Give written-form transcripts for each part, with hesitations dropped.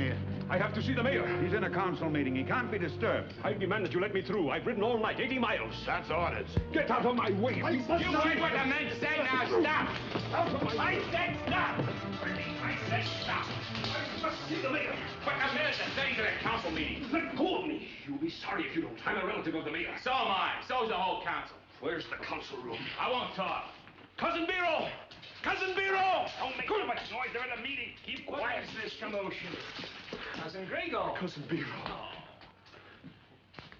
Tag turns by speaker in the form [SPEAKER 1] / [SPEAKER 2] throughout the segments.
[SPEAKER 1] me.
[SPEAKER 2] I have to see the mayor.
[SPEAKER 1] He's in a council meeting. He can't be disturbed.
[SPEAKER 2] I demand that you let me through. I've ridden all night, 80 miles.
[SPEAKER 1] That's orders.
[SPEAKER 2] Get out of my way.
[SPEAKER 3] You heard what the men say, now stop. I said stop. I said stop.
[SPEAKER 2] I must see the mayor.
[SPEAKER 3] But the mayor's attending to the council meeting.
[SPEAKER 2] Let go of me. You'll be sorry if you don't. I'm a relative of the mayor.
[SPEAKER 3] So am I. So's the whole council.
[SPEAKER 2] Where's the council room?
[SPEAKER 3] I won't talk.
[SPEAKER 2] Cousin Biro! Cousin Biro!
[SPEAKER 3] Don't make so much noise. They're in a meeting. Keep quiet.
[SPEAKER 4] What's this commotion? Cousin Gregor.
[SPEAKER 2] Cousin Biro.
[SPEAKER 4] Oh.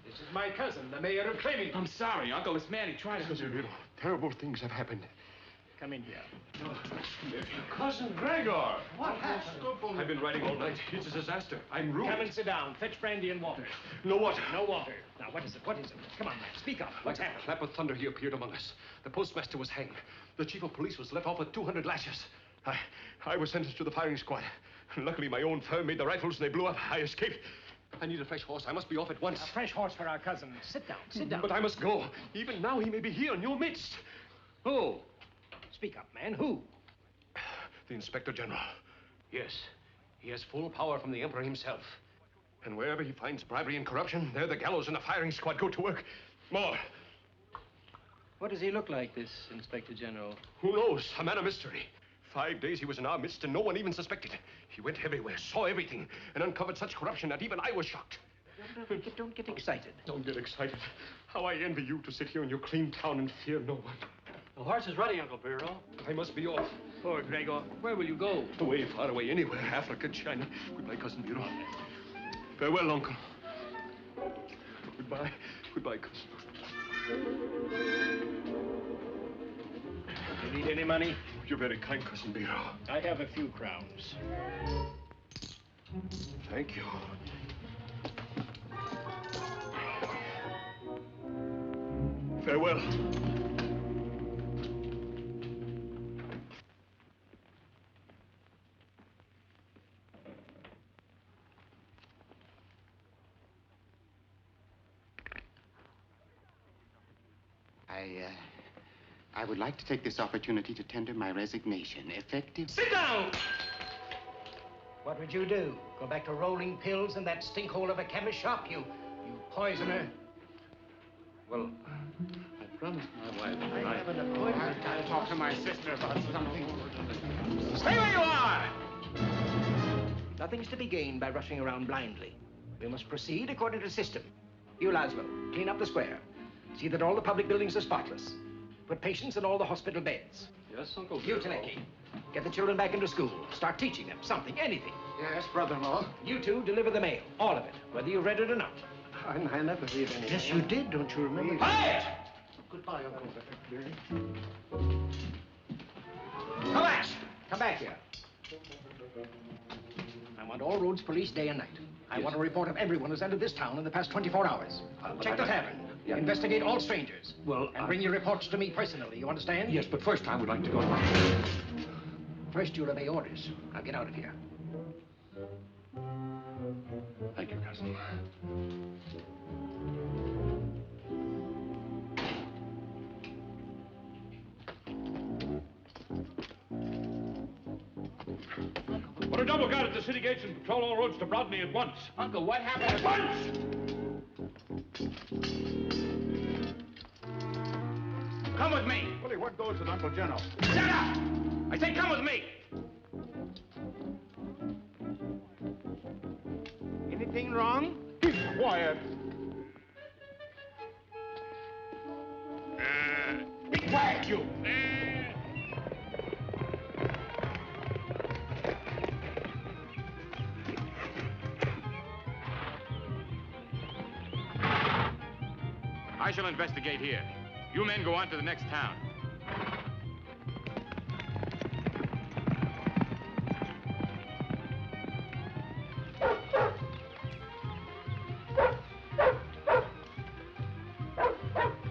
[SPEAKER 4] This is my cousin, the mayor of Clemmy.
[SPEAKER 3] I'm sorry, Uncle. It's Manny. Try to...
[SPEAKER 2] Cousin Biro, terrible things have happened.
[SPEAKER 4] Come in here.
[SPEAKER 2] Cousin Gregor!
[SPEAKER 4] What happened?
[SPEAKER 2] I've been riding all night. It's a disaster. I'm ruined.
[SPEAKER 4] Come and sit down. Fetch brandy and water.
[SPEAKER 2] No water.
[SPEAKER 4] No water. Now, what is it? What is it? Come on, man. Speak up. What's happened?
[SPEAKER 2] A clap of thunder, he appeared among us. The postmaster was hanged. The chief of police was let off with 200 lashes. I was sentenced to the firing squad. Luckily, my own firm made the rifles and they blew up. I escaped. I need a fresh horse. I must be off at once.
[SPEAKER 4] A fresh horse for our cousin. Sit down. Sit down.
[SPEAKER 2] But I must go. Even now, he may be here in your midst.
[SPEAKER 4] Who? Speak up, man. Who?
[SPEAKER 2] The Inspector General. Yes. He has full power from the Emperor himself. And wherever he finds bribery and corruption, there the gallows and the firing squad go to work. More.
[SPEAKER 4] What does he look like, this Inspector General?
[SPEAKER 2] Who knows? A man of mystery. 5 days he was in our midst and no one even suspected. He went everywhere, saw everything, and uncovered such corruption that even I was shocked.
[SPEAKER 4] Don't get excited.
[SPEAKER 2] Don't get excited. How I envy you to sit here in your clean town and fear no one.
[SPEAKER 5] The horse is ready, Uncle Biro.
[SPEAKER 2] I must be off.
[SPEAKER 4] Poor Gregor. Where will you go?
[SPEAKER 2] Away, far away, anywhere. Africa, China. Goodbye, Cousin Biro. Farewell, Uncle. Goodbye. Goodbye, cousin.
[SPEAKER 4] You need any money?
[SPEAKER 2] You're very kind, Cousin Biro.
[SPEAKER 4] I have a few crowns.
[SPEAKER 2] Thank you. Farewell.
[SPEAKER 6] I would like to take this opportunity to tender my resignation, effective...
[SPEAKER 4] Sit down! What would you do? Go back to rolling pills in that stinkhole of a chemist shop, you poisoner?
[SPEAKER 5] Well, I promised my wife.
[SPEAKER 4] I have an appointment.
[SPEAKER 3] I'll talk to my sister about something.
[SPEAKER 4] Stay where you are! Nothing's to be gained by rushing around blindly. We must proceed according to system. You, Laszlo, clean up the square. See that all the public buildings are spotless. Put patients in all the hospital beds.
[SPEAKER 5] Yes, Uncle Biro.
[SPEAKER 4] You, Taneki, get the children back into school. Start teaching them something, anything.
[SPEAKER 1] Yes, brother-in-law.
[SPEAKER 4] You two deliver the mail, all of it, whether you read it or not.
[SPEAKER 1] I never read anything.
[SPEAKER 4] Yes, you did, don't you remember?
[SPEAKER 1] Quiet! Goodbye, Uncle.
[SPEAKER 4] Come back! Come back here. I want all roads policed day and night. I want a report of everyone who's entered this town in the past 24 hours. Check the tavern.
[SPEAKER 2] Yeah.
[SPEAKER 4] Investigate all strangers.
[SPEAKER 2] Well,
[SPEAKER 4] and bring your reports to me personally, you understand?
[SPEAKER 2] Yes, but first I would like to go.
[SPEAKER 4] First, you'll obey orders. Now get out of here.
[SPEAKER 2] Thank you, cousin. Put a double guard at the city gates and patrol all roads to Broadney at once.
[SPEAKER 3] Uncle, what happened?
[SPEAKER 2] At once!
[SPEAKER 3] Come with me.
[SPEAKER 1] Willie, what goes with Uncle General?
[SPEAKER 3] Shut up! I say come with me. Anything wrong?
[SPEAKER 1] Keep quiet.
[SPEAKER 3] Be quiet, you. I shall investigate here. You men go on to the next town.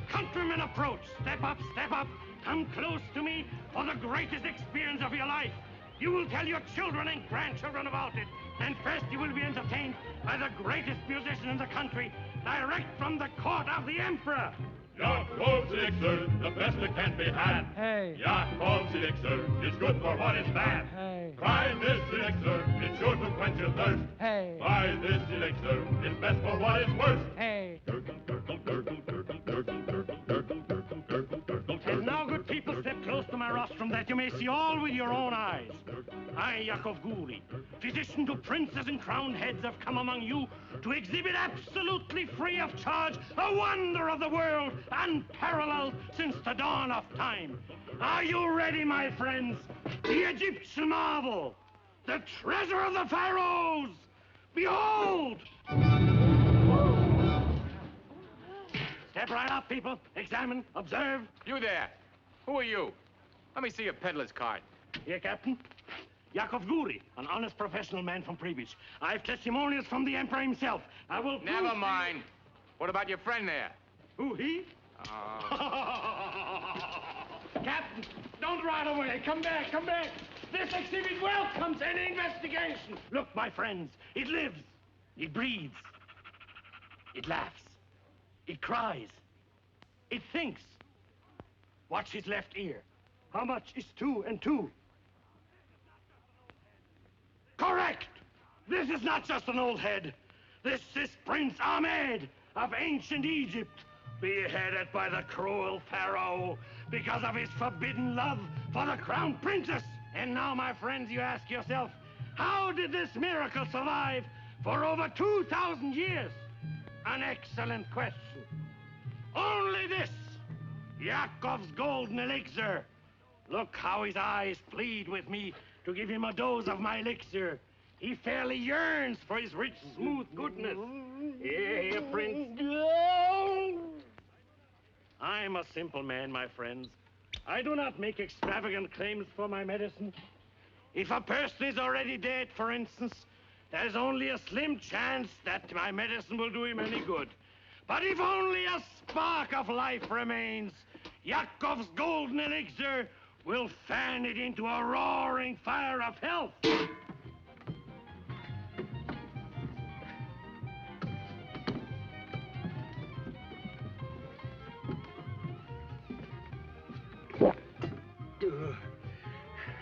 [SPEAKER 7] Countrymen approach. Step up, step up. Come close to me for the greatest experience of your life. You will tell your children and grandchildren about it. And first you will be entertained by the greatest musician in the country, direct from the court of the Emperor.
[SPEAKER 8] Jacob's elixir, the best that can be had.
[SPEAKER 7] Hey.
[SPEAKER 8] Jacob's elixir is good for what is bad.
[SPEAKER 7] Hey.
[SPEAKER 8] Try this elixir, it's sure to quench your thirst.
[SPEAKER 7] Hey.
[SPEAKER 8] Try this elixir, it's best for what is worst.
[SPEAKER 7] Hey.
[SPEAKER 8] Gurgle, gurgle, gurgle, gurgle, gurgle, gurgle, gurgle, gurgle, gurgle, gurgle.
[SPEAKER 7] And now, good people, step close to my rostrum that you may see all with your own eyes. I, Yakov Guri, physician to princes and crowned heads, have come among you to exhibit absolutely free of charge a wonder of the world, unparalleled since the dawn of time. Are you ready, my friends? The Egyptian marvel, the treasure of the pharaohs. Behold! Step right up, people. Examine, observe.
[SPEAKER 3] You there. Who are you? Let me see your peddler's card.
[SPEAKER 7] Here, Captain. Yakov Guri, an honest professional man from Pripyat. I've testimonials from the Emperor himself. I will
[SPEAKER 3] Never
[SPEAKER 7] prove-
[SPEAKER 3] mind. What about your friend there?
[SPEAKER 7] Who, he? Captain, don't ride away. Come back, come back. This exhibit welcomes any investigation. Look, my friends, it lives, it breathes, it laughs, it cries, it thinks. Watch his left ear. How much is 2 and 2? Correct! This is not just an old head. This is Prince Ahmed of ancient Egypt, beheaded by the cruel pharaoh because of his forbidden love for the crown princess. And now, my friends, you ask yourself, how did this miracle survive for over 2,000 years? An excellent question. Only this, Yakov's golden elixir. Look how his eyes plead with me to give him a dose of my elixir. He fairly yearns for his rich, smooth goodness. Here, Prince. I'm a simple man, my friends. I do not make extravagant claims for my medicine. If a person is already dead, for instance, there's only a slim chance that my medicine will do him any good. But if only a spark of life remains, Yakov's golden elixir will fan it into a roaring fire of health.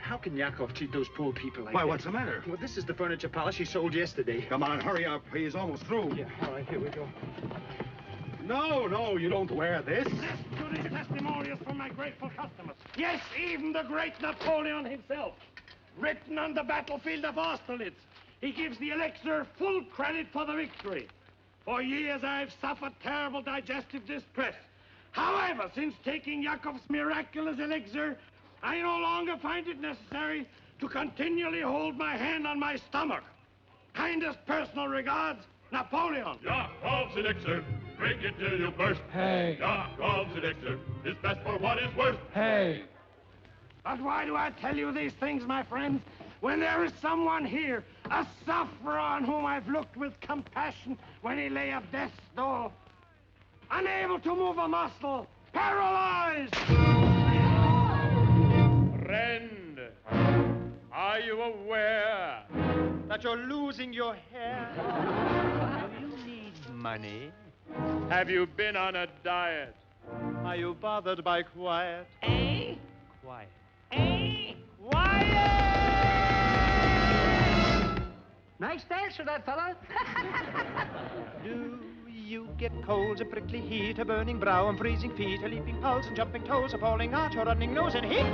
[SPEAKER 9] How can Yakov cheat those poor people like
[SPEAKER 1] Why,
[SPEAKER 9] that?
[SPEAKER 1] what's the matter?
[SPEAKER 9] Well, this is the furniture polish he sold yesterday.
[SPEAKER 1] Come on, hurry up. He's almost through.
[SPEAKER 9] Yeah, all right, here we go.
[SPEAKER 1] No, you don't wear this.
[SPEAKER 7] Listen to these testimonials from my grateful customers. Yes, even the great Napoleon himself. Written on the battlefield of Austerlitz, he gives the elixir full credit for the victory. For years I've suffered terrible digestive distress. However, since taking Yakov's miraculous elixir, I no longer find it necessary to continually hold my hand on my stomach. Kindest personal regards, Napoleon.
[SPEAKER 8] Yakov's elixir, drink it till you burst.
[SPEAKER 7] Hey.
[SPEAKER 8] Yakov's elixir is best for what is worst.
[SPEAKER 7] Hey. But why do I tell you these things, my friends, when there is someone here, a sufferer on whom I've looked with compassion when he lay at death's door, unable to move a muscle, paralyzed?
[SPEAKER 8] Friend, are you aware
[SPEAKER 10] that you're losing your hair? Do you need money?
[SPEAKER 8] Have you been on a diet?
[SPEAKER 10] Are you bothered by quiet? Quiet.
[SPEAKER 4] Nice dance for that fella.
[SPEAKER 10] Do you get colds, a prickly heat, a burning brow, and freezing feet, a leaping pulse, and jumping toes, a falling arch, a running nose, and heat?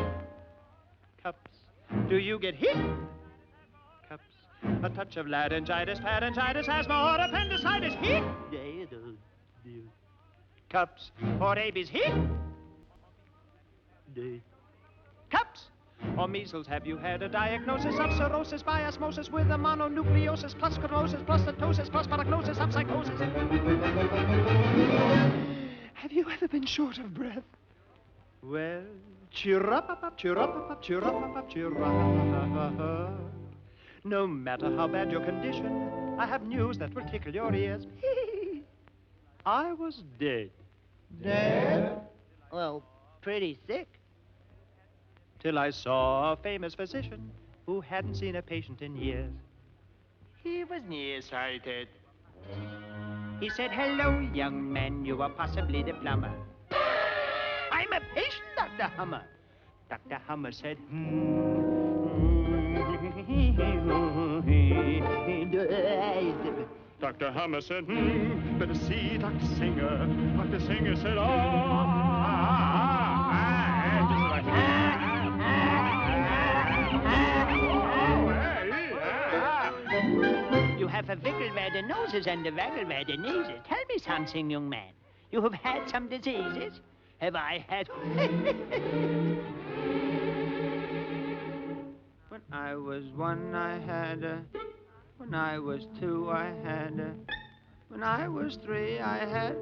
[SPEAKER 10] Cups. Do you get heat? Cups. A touch of laryngitis, pharyngitis, asthma, or appendicitis, heat? Cups. For rabies, heat? Cups. Or measles, have you had a diagnosis of cirrhosis by osmosis with a mononucleosis plus sclerosis plus ptosis plus paragnosis of psychosis? Have you ever been short of breath? Well, cheer up, cheer up, cheer up, cheer up. No matter how bad your condition, I have news that will tickle your ears. I was dead.
[SPEAKER 4] Dead? Well, pretty sick.
[SPEAKER 10] Till I saw a famous physician who hadn't seen a patient in years. He was nearsighted. He said, "Hello, young man, you are possibly the plumber." Dr. Hummer. Dr. Hummer said, Dr. Hummer said, better see Dr. Singer. Dr. Singer said, You have a wiggle where the nose is and a waggle where the knees is. Tell me something, young man. You have had some diseases? Have I had... When I was one, I had a... When I was two, I had a... When I was three, I had...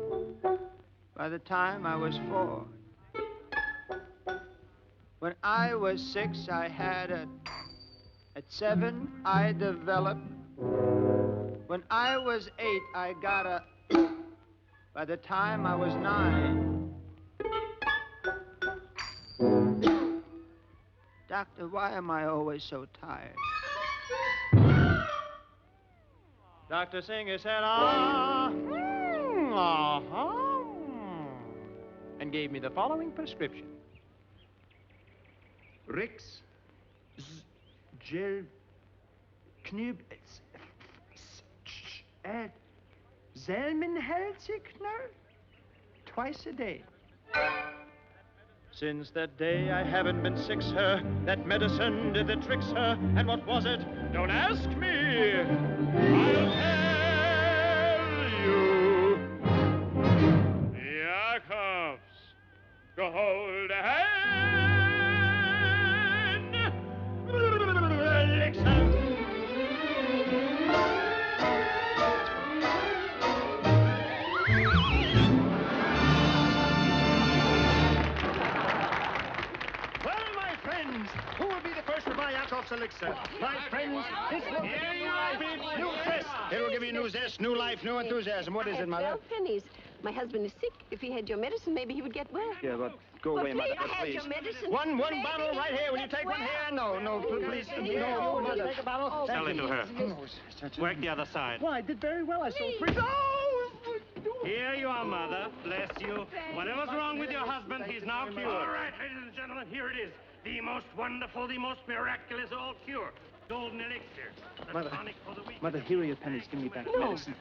[SPEAKER 10] By the time I was four. When I was six, I had a... At 7, I developed. When I was 8, I got a... By the time I was 9... Doctor, why am I always so tired? Dr. Singer said, and gave me the following prescription. Rix, Gel, Knüb, Selmenhelzigner, twice a day. Since that day I haven't been sick, sir. That medicine did the trick, sir. And what was it? Don't ask me. I'll tell you. Jacobs, go hold a hand. Elixir. Who will be the first to buy Yakov's elixir? My friends, this will give you life, new zest. It will give you new zest, new life, new enthusiasm. What is it, Mother?
[SPEAKER 11] 12 pennies. My husband is sick. If he had your medicine, maybe he would get well.
[SPEAKER 10] Yeah, but go away, Mother,
[SPEAKER 11] please.
[SPEAKER 10] please.
[SPEAKER 11] Your medicine.
[SPEAKER 10] One bottle right here. Will you take one here? No, please. No, Mother. Take a bottle.
[SPEAKER 5] Sell it to her. Work the other side.
[SPEAKER 10] Well, I did very well. I sold 3.
[SPEAKER 7] Here you are, Mother. Bless you. Whatever's wrong with your husband, he's now cured. All right, ladies and gentlemen, here it is. The most wonderful, the most miraculous all cure. Golden elixir. The tonic for the weak.
[SPEAKER 10] Mother, here are your pennies. Give me back the medicine.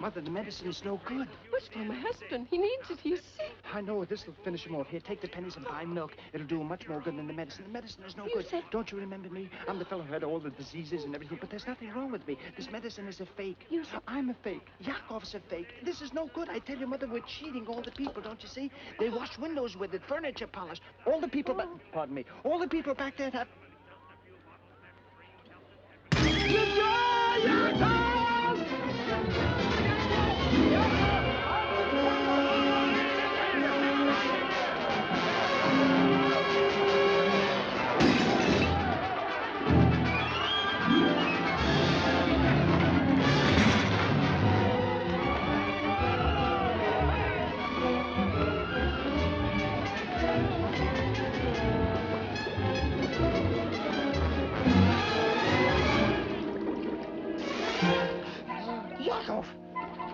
[SPEAKER 10] Mother, the medicine is no good.
[SPEAKER 11] But for my husband, he needs it. He's sick.
[SPEAKER 10] I know. This will finish him off. Here, take the pennies and buy milk. It'll do him much more good than the medicine. The medicine is no good. Don't you remember me? I'm the fellow who had all the diseases and everything, but there's nothing wrong with me. This medicine is a fake. I'm a fake. Yakov's a fake. This is no good. I tell you, Mother, we're cheating all the people, don't you see? They wash windows with it, furniture polish. All the people pardon me. All the people back there have...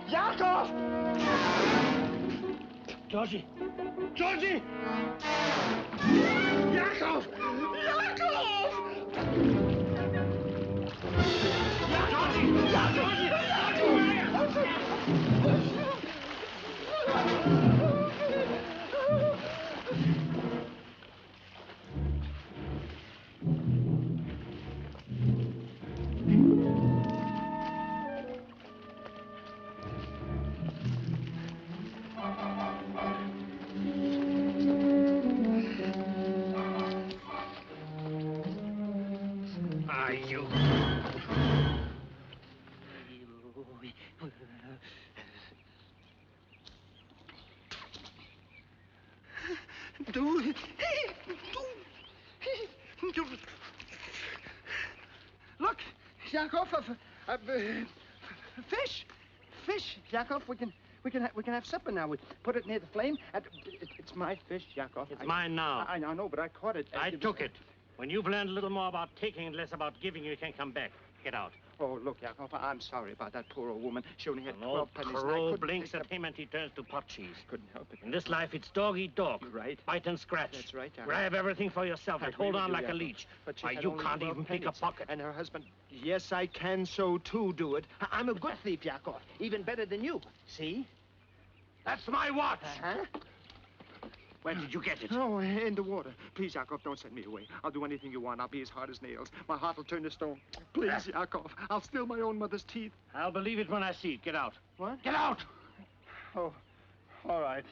[SPEAKER 10] Yakov!
[SPEAKER 7] Georgi! Georgi! Yakov! Yakov! Georgi! Georgi! Look, Yakov, fish, Yakov. We can have supper now. We put it near the flame. It's my fish, Yakov. It's mine now.
[SPEAKER 10] I know, but I caught it.
[SPEAKER 7] I took it. When you've learned a little more about taking and less about giving, you can come back.
[SPEAKER 5] Get out.
[SPEAKER 10] Oh, look, Yakov, I'm sorry about that poor old woman. She only had
[SPEAKER 5] An old
[SPEAKER 10] 12 pennies. and I
[SPEAKER 5] crow
[SPEAKER 10] couldn't
[SPEAKER 5] blinks
[SPEAKER 10] take
[SPEAKER 5] at him and he turns to pot cheese.
[SPEAKER 10] Couldn't help it.
[SPEAKER 5] In this life, it's dog eat dog.
[SPEAKER 10] You're right.
[SPEAKER 5] Bite and scratch.
[SPEAKER 10] That's right, Yakov.
[SPEAKER 5] Grab everything for yourself
[SPEAKER 10] I
[SPEAKER 5] and hold
[SPEAKER 10] agree with
[SPEAKER 5] on
[SPEAKER 10] you,
[SPEAKER 5] like a
[SPEAKER 10] Yakov.
[SPEAKER 5] leech.
[SPEAKER 10] But she
[SPEAKER 5] Why,
[SPEAKER 10] had
[SPEAKER 5] you
[SPEAKER 10] only
[SPEAKER 5] can't
[SPEAKER 10] 12
[SPEAKER 5] even pick a
[SPEAKER 10] pennies.
[SPEAKER 5] pocket.
[SPEAKER 10] And her husband, yes, I can so too do it. I'm a good thief, Yakov. Even better than you. See?
[SPEAKER 5] That's my watch.
[SPEAKER 10] Huh?
[SPEAKER 5] Where did you get it?
[SPEAKER 10] Oh, in the water. Please, Yakov, don't send me away. I'll do anything you want. I'll be as hard as nails. My heart will turn to stone. Please, Yakov. I'll steal my own mother's teeth.
[SPEAKER 5] I'll believe it when I see it. Get out.
[SPEAKER 10] What?
[SPEAKER 5] Get out!
[SPEAKER 10] Oh, all right.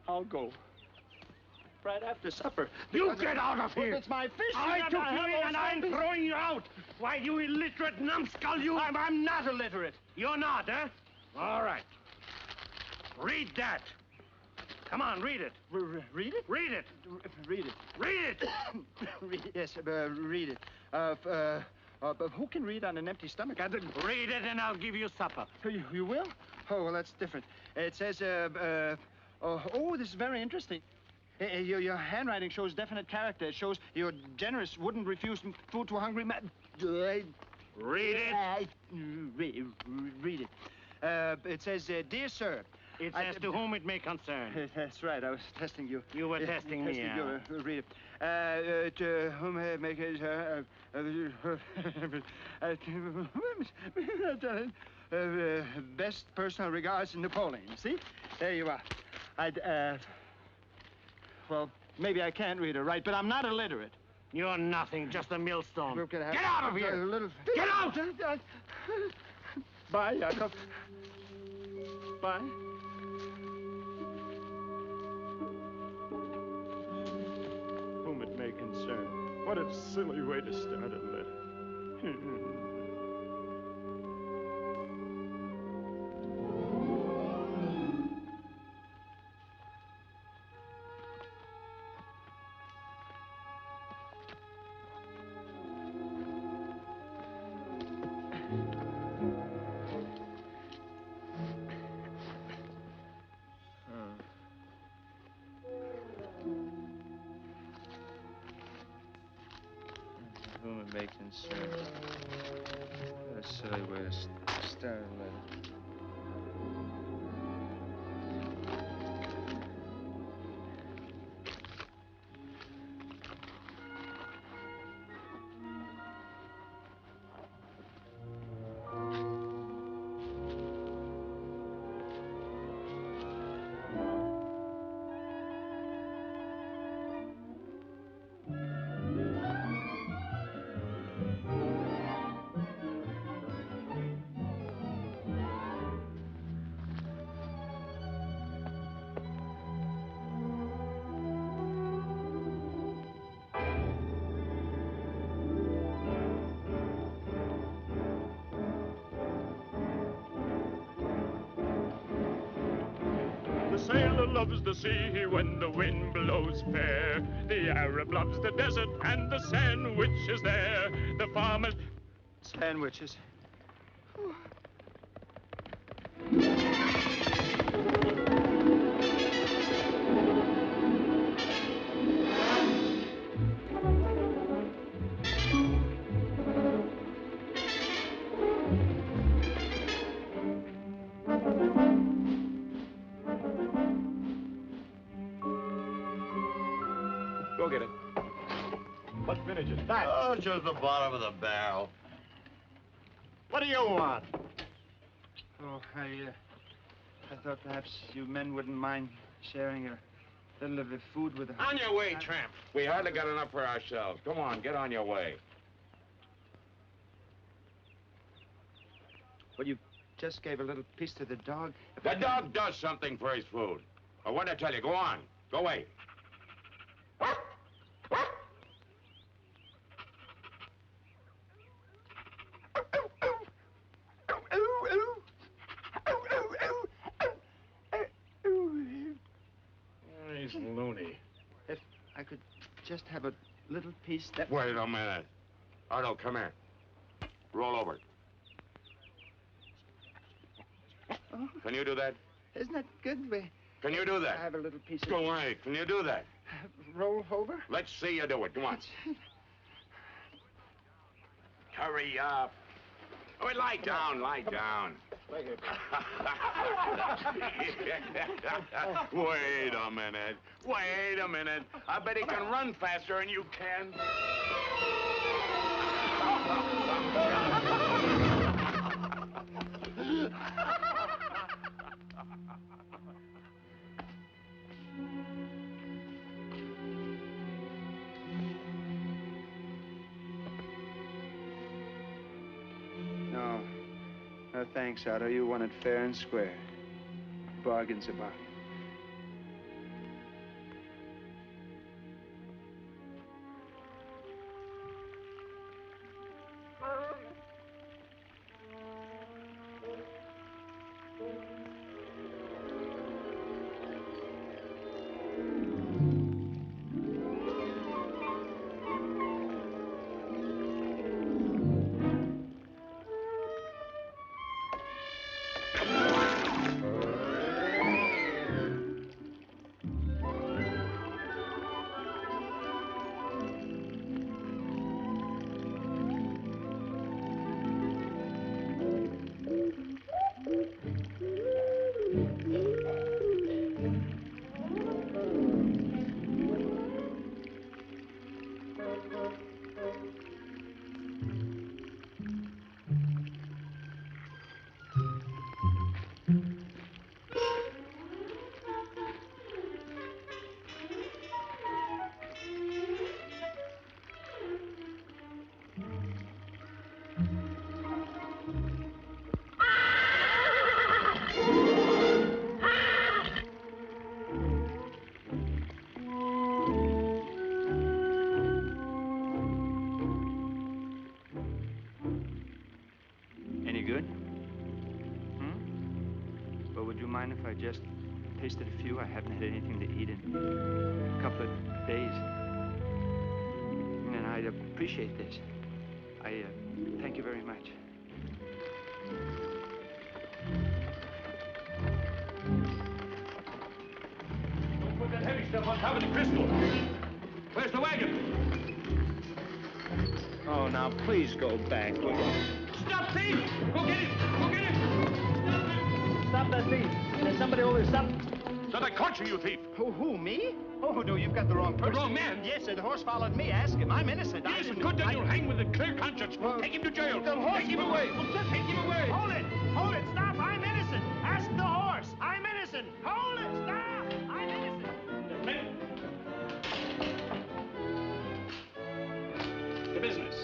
[SPEAKER 10] I'll go. Right after supper.
[SPEAKER 5] You get out of here!
[SPEAKER 10] It's my fish.
[SPEAKER 5] I took you in and I'm throwing you out! Why, you illiterate numbskull, you...
[SPEAKER 10] I'm not illiterate.
[SPEAKER 5] You're not, eh? All right. Read that. Come on, read it.
[SPEAKER 10] Read it?
[SPEAKER 5] Read it.
[SPEAKER 10] Read it.
[SPEAKER 5] Read it.
[SPEAKER 10] Yes, read it. But who can read on an empty stomach? I didn't...
[SPEAKER 5] Read it and I'll give you supper.
[SPEAKER 10] You will? Oh, well, that's different. It says, oh, this is very interesting. Your handwriting shows definite character. It shows you're generous, wouldn't refuse food to a hungry man.
[SPEAKER 5] Read it.
[SPEAKER 10] Read it. It says, dear sir.
[SPEAKER 5] It says to whom it may concern.
[SPEAKER 10] That's right. I was testing you.
[SPEAKER 5] You were testing me,
[SPEAKER 10] you. Read it. To whom it may best personal regards, Napoleon. See? There you are. Well, maybe I can't read it right, but I'm not illiterate.
[SPEAKER 5] You're nothing, just a millstone.
[SPEAKER 10] Get
[SPEAKER 5] out of here! Get out!
[SPEAKER 10] Bye, Yakov. Bye. Whom it may concern. What a silly way to start a letter. Whom it may concern. What a silly way to start a letter.
[SPEAKER 8] The sailor loves the sea when the wind blows fair. The Arab loves the desert and the sandwich is there. The farmer...
[SPEAKER 10] Sandwiches.
[SPEAKER 2] Go get it. What vintage is that?
[SPEAKER 12] Oh, just the bottom of the barrel.
[SPEAKER 2] What do you want?
[SPEAKER 10] Oh, I thought perhaps you men wouldn't mind sharing a little of the food with us.
[SPEAKER 12] On your way, tramp. We hardly got enough for ourselves. Come on, get on your way.
[SPEAKER 10] Well, you just gave a little piece to the dog.
[SPEAKER 12] The dog does something for his food. Or what'd I tell you? Go on. Go away.
[SPEAKER 2] He's loony.
[SPEAKER 10] If I could just have a little piece that...
[SPEAKER 12] Wait a minute. Ardo, come here. Roll over.
[SPEAKER 10] Oh,
[SPEAKER 12] Can you do that?
[SPEAKER 10] isn't that good?
[SPEAKER 12] Can you do
[SPEAKER 10] I
[SPEAKER 12] that?
[SPEAKER 10] have a little piece of...
[SPEAKER 12] Go away. Can you do that?
[SPEAKER 10] Roll over?
[SPEAKER 12] Let's see you do it. Come on. Hurry up. Oh, lie down, lie down. Wait a minute. Wait a minute. I bet he can run faster than you can.
[SPEAKER 9] No. No, thanks, Otto. You want it fair and square. Bargain's a bargain. If I just tasted a few, I haven't had anything to eat in a couple of days. And I'd appreciate this. I thank you very much.
[SPEAKER 5] Don't put that heavy stuff on top of the crystal. Where's the wagon?
[SPEAKER 9] Oh, now please go back, will you?
[SPEAKER 5] Stop, thief! Go get him! Go get him!
[SPEAKER 10] Stop that thief. There's somebody over there. Stop.
[SPEAKER 5] Said I caught you, you thief.
[SPEAKER 10] Who, me? Oh, no, you've got the wrong person.
[SPEAKER 5] The wrong man?
[SPEAKER 10] Yes, sir. The horse followed me. Ask him. I'm innocent.
[SPEAKER 5] He isn't good, then you'll hang with a clear conscience. Take him to jail.
[SPEAKER 10] The horse.
[SPEAKER 5] Take him away.
[SPEAKER 10] Just
[SPEAKER 5] take him away.
[SPEAKER 10] Hold it. Hold it. Stop. I'm innocent. Ask the horse. I'm innocent. Hold it. Stop. I'm innocent.
[SPEAKER 4] The business.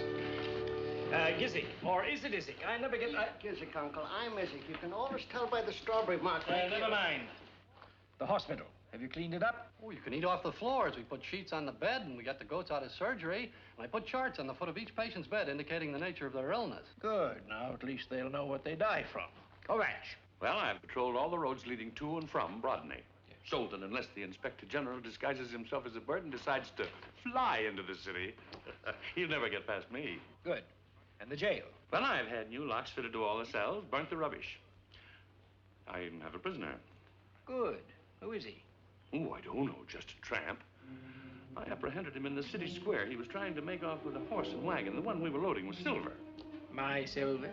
[SPEAKER 4] Gizzy, or is it Izzy? I never get...
[SPEAKER 13] Gizzy, Uncle. I'm Izzy. You can always tell by the strawberry mark.
[SPEAKER 4] Never mind. The hospital. Have you cleaned it up?
[SPEAKER 14] Oh, you can eat off the floors. We put sheets on the bed, and we got the goats out of surgery. And I put charts on the foot of each patient's bed indicating the nature of their illness.
[SPEAKER 4] Good. Now, at least they'll know what they die from. Kovacs.
[SPEAKER 2] Well, I've patrolled all the roads leading to and from Brodney. Sultan, unless the Inspector General disguises himself as a bird and decides to fly into the city, he'll never get past me.
[SPEAKER 4] Good. And the jail?
[SPEAKER 2] Well, I've had new locks fitted to all the cells, burnt the rubbish. I even have a prisoner.
[SPEAKER 4] Good. Who is he?
[SPEAKER 2] Oh, I don't know, just a tramp. I apprehended him in the city square. He was trying to make off with a horse and wagon. The one we were loading was silver.
[SPEAKER 4] My silver?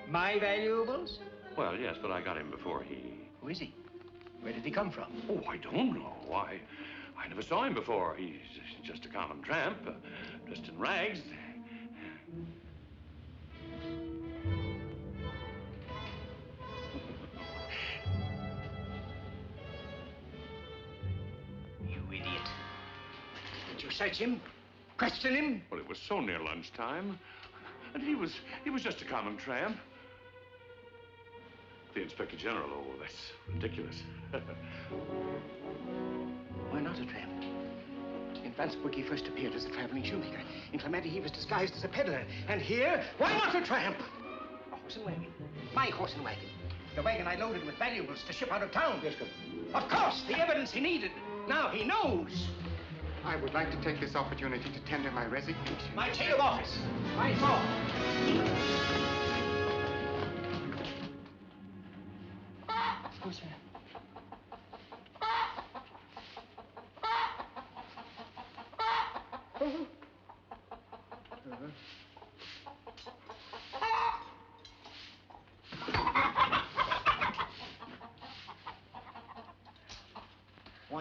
[SPEAKER 4] My valuables?
[SPEAKER 2] Well, yes, but I got him before he...
[SPEAKER 4] Who is he? Where did he come from?
[SPEAKER 2] Oh, I don't know. I never saw him before. He's just a common tramp, dressed in rags.
[SPEAKER 4] You idiot. Did you search him? Question him?
[SPEAKER 2] Well, it was so near lunchtime. And he was just a common tramp. The Inspector General, oh, that's ridiculous.
[SPEAKER 4] Why not a tramp? In Vansbrook, he first appeared as a traveling shoemaker. In Clementi, he was disguised as a peddler. And here, why not a tramp? A horse and wagon. My horse and wagon. The wagon I loaded with valuables to ship out of town. Yes, sir. Of course, the evidence he needed. Now he knows.
[SPEAKER 6] I would like to take this opportunity to tender my resignation.
[SPEAKER 4] My chain of office. My fault. Of course, sir.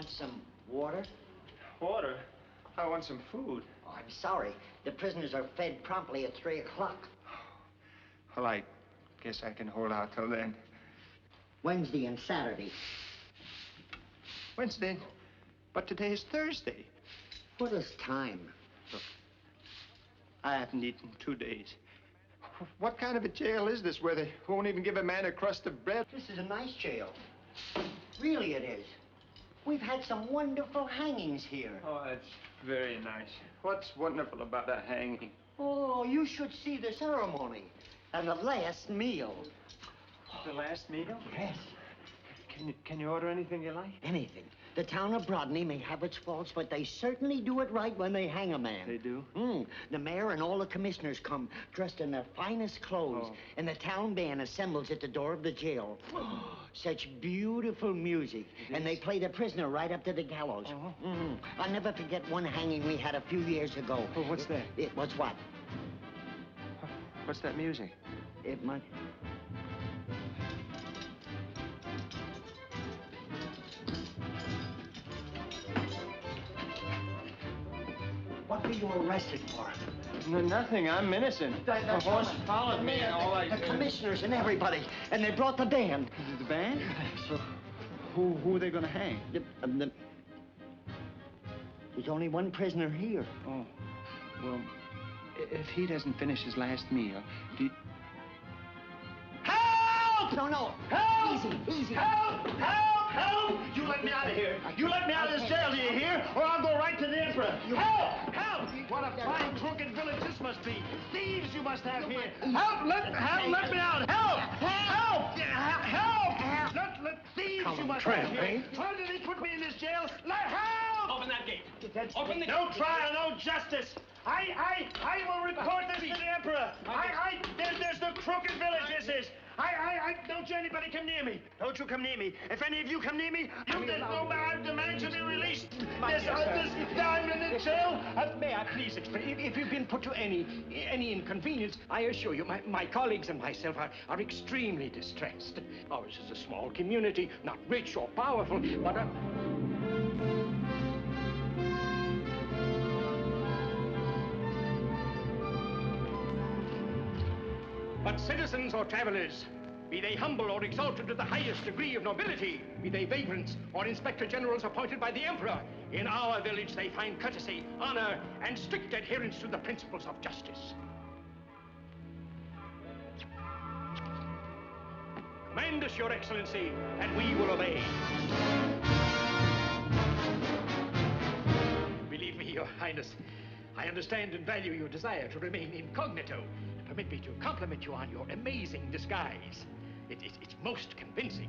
[SPEAKER 13] want some water?
[SPEAKER 9] Water? I want some food.
[SPEAKER 13] Oh, I'm sorry. The prisoners are fed promptly at 3 o'clock.
[SPEAKER 9] Well, I guess I can hold out till then.
[SPEAKER 13] Wednesday and Saturday.
[SPEAKER 9] Wednesday? But today is Thursday.
[SPEAKER 13] What is time?
[SPEAKER 9] Look, I haven't eaten 2 days. What kind of a jail is this where they won't even give a man a crust of bread?
[SPEAKER 13] This is a nice jail. Really it is. We've had some wonderful hangings here.
[SPEAKER 9] Oh, that's very nice. What's wonderful about a hanging?
[SPEAKER 13] Oh, you should see the ceremony and the last meal.
[SPEAKER 9] The last meal?
[SPEAKER 13] Yes.
[SPEAKER 9] Can you order anything you like?
[SPEAKER 13] Anything. The town of Brodney may have its faults, but they certainly do it right when they hang a man.
[SPEAKER 9] They do?
[SPEAKER 13] The mayor and all the commissioners come dressed in their finest clothes, and the town band assembles at the door of the jail. Such beautiful music. And they play the prisoner right up to the gallows. I'll never forget one hanging we had a few years ago.
[SPEAKER 9] Oh, what's that?
[SPEAKER 13] It was what?
[SPEAKER 9] What's that music?
[SPEAKER 13] It might... What were you arrested for?
[SPEAKER 9] No, nothing. I'm innocent. The horse followed me and all
[SPEAKER 13] The commissioners and everybody. And they brought the band.
[SPEAKER 9] The band? So, who are they going to hang?
[SPEAKER 13] There's only one prisoner here.
[SPEAKER 9] Oh, well, if he doesn't finish his last meal, do you...
[SPEAKER 13] Help! No.
[SPEAKER 7] Help!
[SPEAKER 13] Easy.
[SPEAKER 7] Help! Help! You let me out of here. You let me out of this jail, do you hear? Or I'll go right to the emperor. Help! What a fine, crooked village this must be. Thieves you must have here. Help! Let me out. Help! Let thieves you must have here. Why did they put me in this jail? Help!
[SPEAKER 2] Open that gate. Open the gate.
[SPEAKER 7] No trial, no justice. I will report this to the emperor. There's the crooked village this is. Don't you anybody come near me. Don't you come near me. If any of you come near me, I demand to be released. I'm in the jail.
[SPEAKER 4] May I please explain? If you've been put to any inconvenience, I assure you, my colleagues and myself are extremely distressed. Ours is a small community, not rich or powerful, but But citizens or travelers, be they humble or exalted to the highest degree of nobility, be they vagrants or inspector generals appointed by the emperor, in our village they find courtesy, honor, and strict adherence to the principles of justice. Command us, Your Excellency, and we will obey. Believe me, Your Highness, I understand and value your desire to remain incognito. Permit me to compliment you on your amazing disguise. It's most convincing.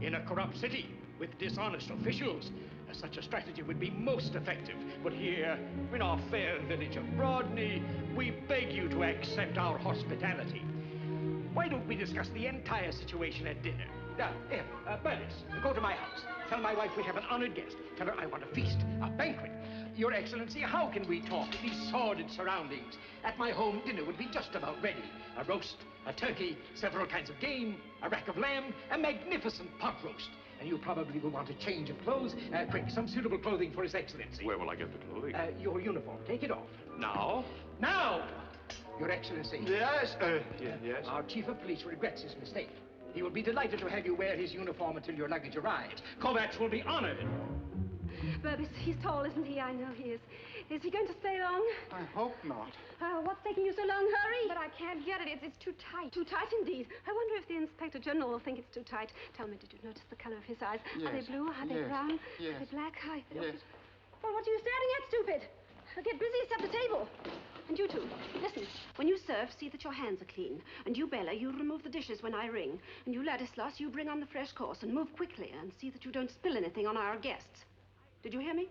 [SPEAKER 4] In a corrupt city with dishonest officials, such a strategy would be most effective. But here, in our fair village of Brodney, we beg you to accept our hospitality. Why don't we discuss the entire situation at dinner? Bernice, go to my house. Tell my wife we have an honored guest. Tell her I want a feast, a banquet. Your Excellency, how can we talk in these sordid surroundings? At my home, dinner would be just about ready. A roast, a turkey, several kinds of game, a rack of lamb, a magnificent pot roast. And you probably will want a change of clothes. Quick, some suitable clothing for His Excellency.
[SPEAKER 2] Where will I get the clothing?
[SPEAKER 4] Your uniform. Take it off.
[SPEAKER 2] Now?
[SPEAKER 4] Now! Your Excellency.
[SPEAKER 9] Yes, yes.
[SPEAKER 4] Our chief of police regrets his mistake. He will be delighted to have you wear his uniform until your luggage arrives. Kovacs will be honored.
[SPEAKER 11] Burbis, he's tall, isn't he? I know he is. Is he going to stay long?
[SPEAKER 6] I hope not.
[SPEAKER 11] What's taking you so long? Hurry!
[SPEAKER 15] But I can't get it. It's too tight.
[SPEAKER 11] Too tight indeed. I wonder if the Inspector General will think it's too tight. Tell me, did you notice the color of his eyes?
[SPEAKER 6] Yes.
[SPEAKER 11] Are they blue? Are they brown?
[SPEAKER 6] Yes.
[SPEAKER 11] Are they black?
[SPEAKER 6] Yes.
[SPEAKER 11] Well, what are you staring at, stupid? Get busy, set the table. And you two, listen. When you serve, see that your hands are clean. And you, Bella, you remove the dishes when I ring. And you, Ladislas, you bring on the fresh course and move quickly and see that you don't spill anything on our guests. Did you hear me?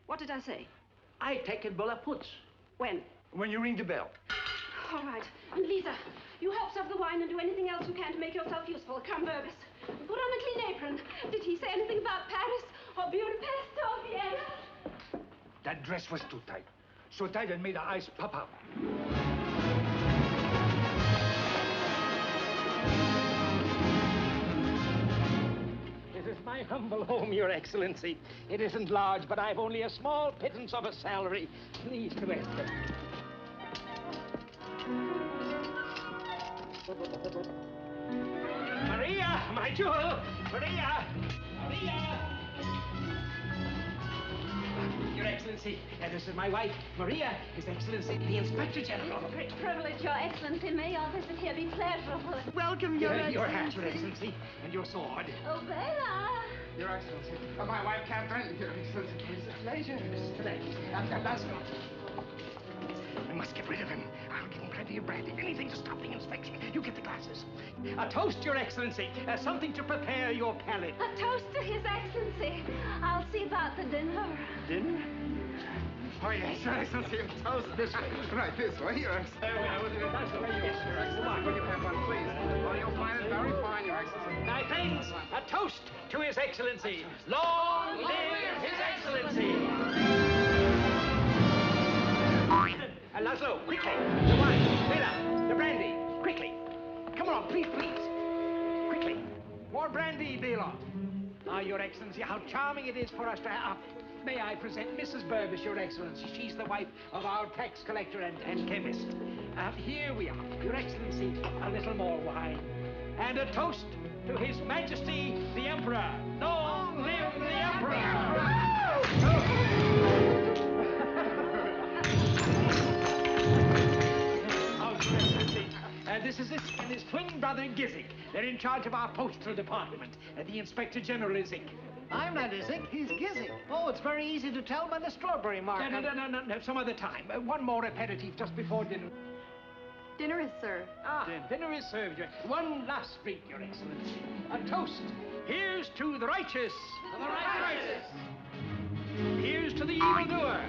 [SPEAKER 11] What did I say?
[SPEAKER 4] I take it Bella puts.
[SPEAKER 11] When?
[SPEAKER 4] When you ring the bell.
[SPEAKER 11] All right. And Lisa, you help serve the wine and do anything else you can to make yourself useful. Come, Burbis. Put on a clean apron. Did he say anything about Paris or Budapest or Vienna?
[SPEAKER 4] That dress was too tight. So tight it made her eyes pop out. is my humble home, Your Excellency. It isn't large, but I've only a small pittance of a salary. Please to enter. Maria, my jewel! Maria! Maria! Your Excellency, this is my wife, Maria, His Excellency, the Inspector General.
[SPEAKER 11] Great privilege, Your Excellency. May your visit here be pleasurable. Welcome,
[SPEAKER 4] Your hat, Your Excellency, and your sword.
[SPEAKER 11] Oh, Bela!
[SPEAKER 9] Your Excellency. My wife, Catherine. Your Excellency, Mrs. Slezak.
[SPEAKER 4] Let's go. We must get rid of him. I'll give him plenty of brandy. Anything to stop the inspection. You get the glasses. A toast, Your Excellency. Something to prepare your palate.
[SPEAKER 11] A toast to His Excellency. I'll see about the dinner.
[SPEAKER 10] Dinner?
[SPEAKER 9] Oh, yes, Your Excellency. A toast this way. Right, this way, Your Excellency.
[SPEAKER 4] That's the way you
[SPEAKER 9] Yes, Your Excellency. Will you have one, please? Oh, you'll find it very fine, Your Excellency.
[SPEAKER 4] My friends, a toast to His Excellency. Long live His Excellency. Laszlo, quickly. The wine, Bela, the brandy, quickly. Come on, please, please. Quickly. More brandy, Bela. Ah, Your Excellency, how charming it is for us to have... May I present Mrs. Burbis, Your Excellency. She's the wife of our tax collector and chemist. Here we are. Your Excellency, a little more wine. And a toast to His Majesty, the Emperor. Long live the Emperor! This is it, and his twin brother, Gizik. They're in charge of our postal department. The Inspector General is Zik.
[SPEAKER 16] I'm not Zik, he's Gizik. Oh, it's very easy to tell by the strawberry mark.
[SPEAKER 4] No, some other time. One more aperitif just before dinner.
[SPEAKER 15] Dinner is served.
[SPEAKER 4] Dinner is served. One last drink, Your Excellency. A toast. Here's to the righteous.
[SPEAKER 3] The righteous.
[SPEAKER 4] Here's to the evildoer.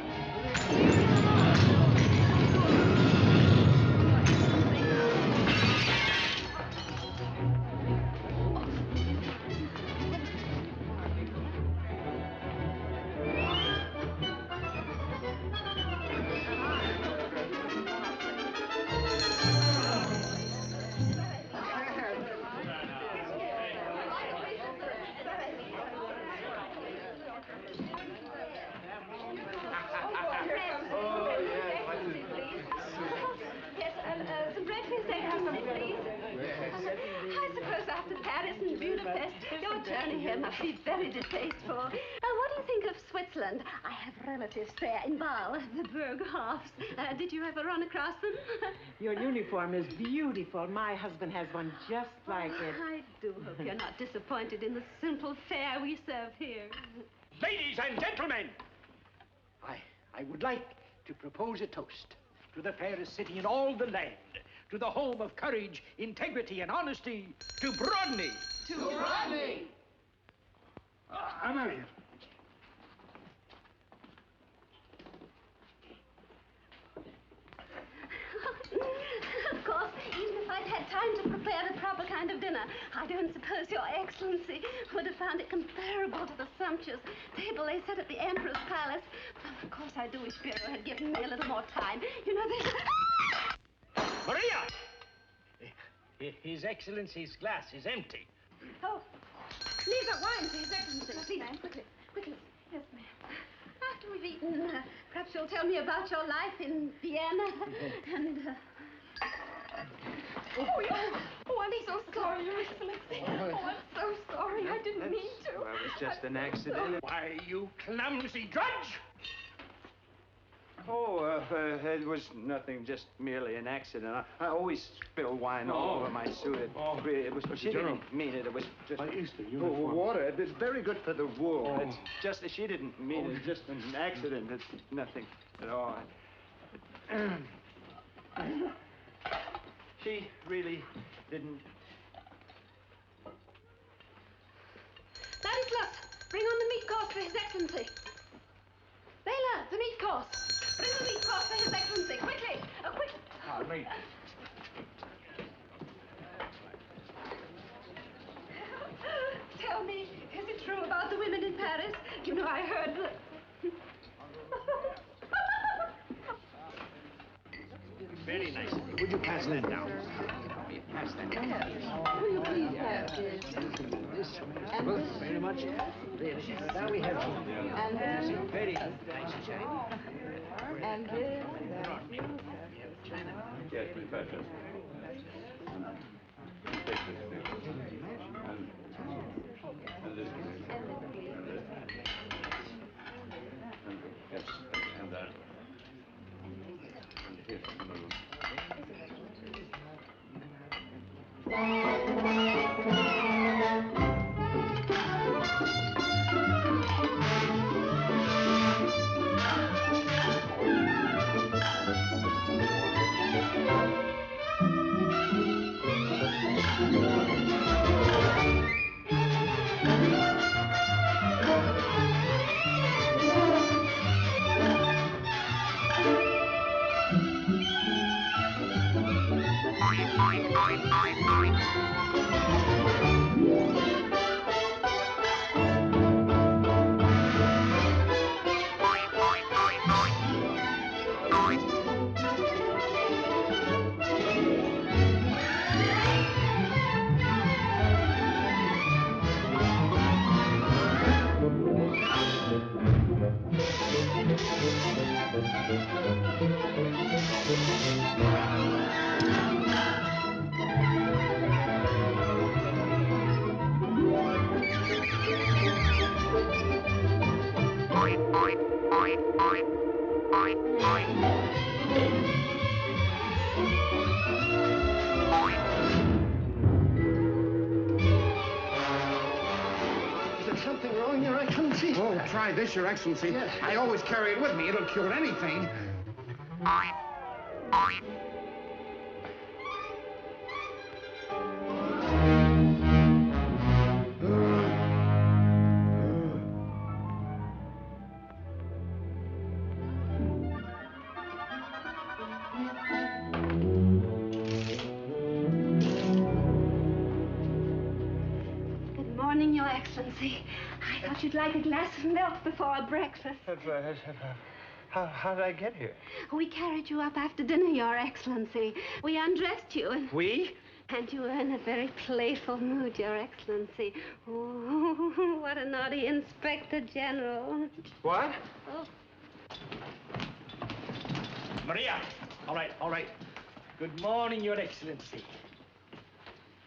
[SPEAKER 11] Must be very distasteful. What do you think of Switzerland? I have relatives there in Bâle, the Berghoffs. Did you ever run across them?
[SPEAKER 17] Your uniform is beautiful. My husband has one just like it.
[SPEAKER 11] I do hope you're not disappointed in the simple fare we serve here.
[SPEAKER 4] Ladies and gentlemen, I would like to propose a toast to the fairest city in all the land, to the home of courage, integrity, and honesty, to Brodny.
[SPEAKER 3] To Brodny!
[SPEAKER 9] I'm out here.
[SPEAKER 11] Of course, even if I'd had time to prepare the proper kind of dinner, I don't suppose Your Excellency would have found it comparable to the sumptuous table they set at the Emperor's palace. Of course, I do wish Bureau had given me a little more time. You know, they...
[SPEAKER 4] Maria! His Excellency's glass is empty.
[SPEAKER 11] Oh, leave that wine for His Excellency. Please, ma'am, quickly, quickly. Yes, ma'am. After we've eaten, perhaps you'll tell me about your life in Vienna and...
[SPEAKER 15] Oh, I'm so sorry, Your Excellency. Oh, I'm so sorry. I didn't mean to.
[SPEAKER 10] Well, it was just an accident.
[SPEAKER 4] Why, you clumsy drudge!
[SPEAKER 10] Oh, it was nothing, just merely an accident. I always spill wine all over my suit. It was, she didn't mean it. It was just water. It's very good for the wool. It's just, she didn't mean it. It's just an accident. It's nothing at all. She really didn't.
[SPEAKER 11] Ladislas, bring on the meat course for His Excellency. Bela, the meat course. Bring the meat course for His Excellency. Quickly. Oh, quick.
[SPEAKER 4] Right.
[SPEAKER 11] Tell me, is it true about the women in Paris? You know, I heard that...
[SPEAKER 4] Very nice. Would you pass that down? pass that.
[SPEAKER 15] Will you please have this? And
[SPEAKER 4] Well,
[SPEAKER 15] this?
[SPEAKER 4] very much. Really. Now we have
[SPEAKER 15] And this?
[SPEAKER 4] very nice shine.
[SPEAKER 15] And this?
[SPEAKER 12] Yes, Miss Thatcher. Yes, and that. And here.
[SPEAKER 1] Oh, try this, Your Excellency.
[SPEAKER 4] Yes.
[SPEAKER 1] I always carry it with me. It'll cure anything.
[SPEAKER 11] Good morning, Your Excellency. I thought you'd like a glass of milk before breakfast.
[SPEAKER 10] How did I get here?
[SPEAKER 11] We carried you up after dinner, Your Excellency. We undressed you and...
[SPEAKER 10] We?
[SPEAKER 11] And you were in a very playful mood, Your Excellency. Oh, what a naughty Inspector General.
[SPEAKER 10] What?
[SPEAKER 11] Oh.
[SPEAKER 4] Maria! All right. Good morning, Your Excellency.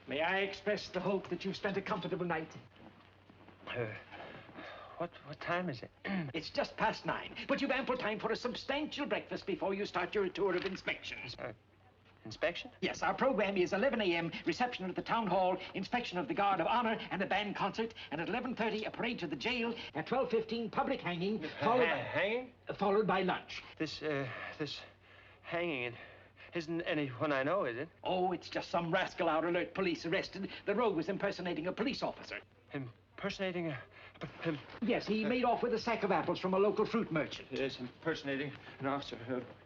[SPEAKER 4] May I express the hope that you've spent a comfortable night?
[SPEAKER 10] What time is it?
[SPEAKER 4] It's just past 9, but you've ample time for a substantial breakfast before you start your tour of inspection.
[SPEAKER 10] Inspection?
[SPEAKER 4] Yes, our program is 11 a.m., reception at the town hall, inspection of the guard of honor, and a band concert, and at 11:30, a parade to the jail, at 12:15, public hanging, followed by lunch.
[SPEAKER 10] This hanging isn't anyone I know, is it?
[SPEAKER 4] Oh, it's just some rascal out alert police arrested. The rogue was impersonating a police officer.
[SPEAKER 10] Impersonating a...
[SPEAKER 4] Yes, he made off with a sack of apples from a local fruit merchant.
[SPEAKER 10] Yes, impersonating an officer.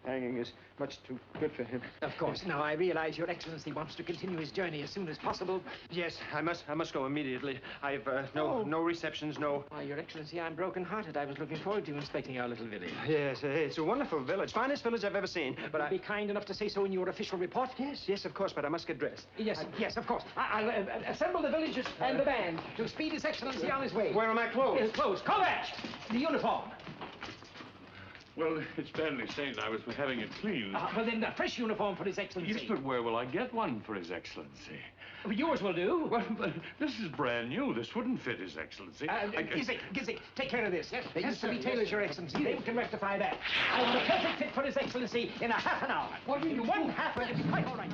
[SPEAKER 10] Hanging is much too good for him.
[SPEAKER 4] Of course. Now, I realize Your Excellency wants to continue his journey as soon as possible.
[SPEAKER 10] Yes, I must go immediately. I've no receptions, no...
[SPEAKER 4] Why, Your Excellency, I'm broken-hearted. I was looking forward to inspecting our little village.
[SPEAKER 10] Yes, it's a wonderful village. Finest village I've ever seen. But
[SPEAKER 4] Be kind enough to say so in your official report?
[SPEAKER 10] Yes, of course, but I must get dressed.
[SPEAKER 4] Yes, of course. I'll assemble the villagers and the band to speed His Excellency on his way.
[SPEAKER 10] Where are my clothes?
[SPEAKER 4] His clothes. Kovac! The uniform.
[SPEAKER 8] Well, it's badly stained. I was having it cleaned.
[SPEAKER 4] Well, then, a fresh uniform for His Excellency.
[SPEAKER 8] Yes, but where will I get one for His Excellency?
[SPEAKER 4] Yours will do.
[SPEAKER 8] Well, but this is brand new. This wouldn't fit His Excellency.
[SPEAKER 4] Gizik, take care of this. Yes, they used to be tailors, Your Excellency. They can rectify that. I want a perfect fit for His Excellency in a half an hour. What do you mean? 1 half hour? It'll be quite all right.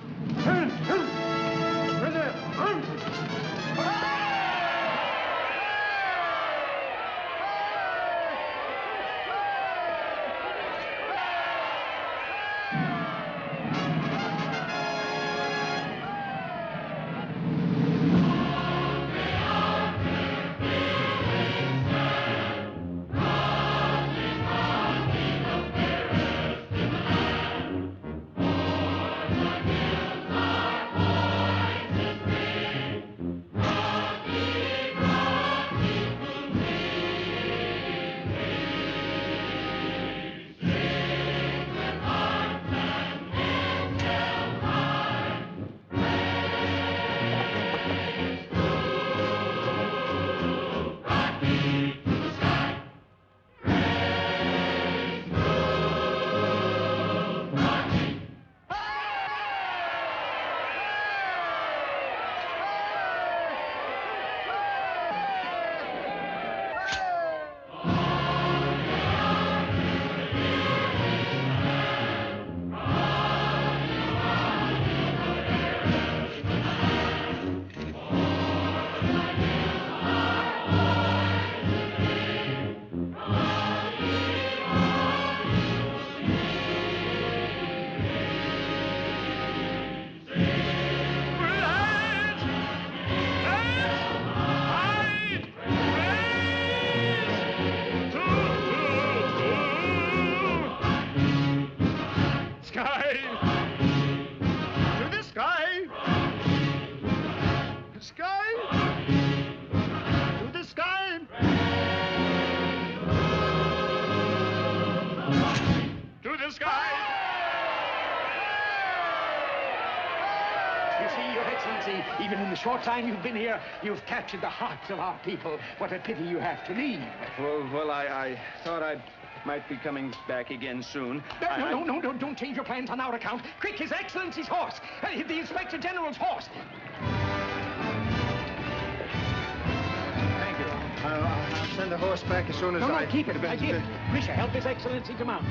[SPEAKER 8] the sky.
[SPEAKER 4] You see, Your Excellency, even in the short time you've been here, you've captured the hearts of our people. What a pity you have to leave.
[SPEAKER 9] Well, I thought I might be coming back again soon.
[SPEAKER 4] No, don't change your plans on our account. Quick, His Excellency's horse. The Inspector General's horse.
[SPEAKER 9] Thank you. I'll send the horse back as soon as
[SPEAKER 4] No, keep it. Grisha, help His Excellency to mount.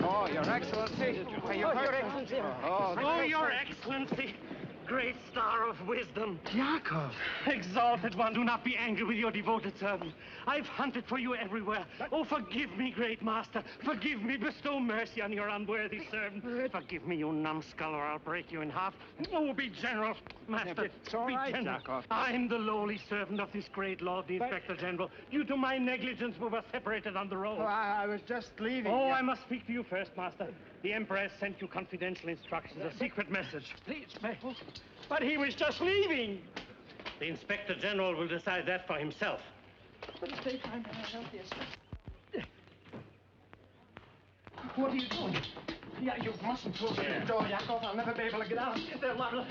[SPEAKER 1] Oh, Your Excellency. Are you hurt?
[SPEAKER 4] Your Excellency.
[SPEAKER 7] Oh, Your Excellency. Great star of wisdom.
[SPEAKER 10] Yakov.
[SPEAKER 7] Exalted one, do not be angry with your devoted servant. I've hunted for you everywhere. Oh, forgive me, great master. Forgive me. Bestow mercy on your unworthy servant. Forgive me, you numbskull, or I'll break you in half. Oh, be general, master.
[SPEAKER 10] It's all right,
[SPEAKER 7] general.
[SPEAKER 10] Yakov.
[SPEAKER 7] I'm the lowly servant of this great lord, the Inspector General. Due to my negligence, we were separated on the road.
[SPEAKER 10] Oh, I was just leaving.
[SPEAKER 7] Oh, I must speak to you first, master. The Emperor has sent you confidential instructions, a secret message.
[SPEAKER 4] Please,
[SPEAKER 7] But he was just leaving. The Inspector General will decide that for himself.
[SPEAKER 10] But it's daytime, and I help you. What are you doing? Yeah, you mustn't close the door, Yakov. I'll never be able to get out. They're liable.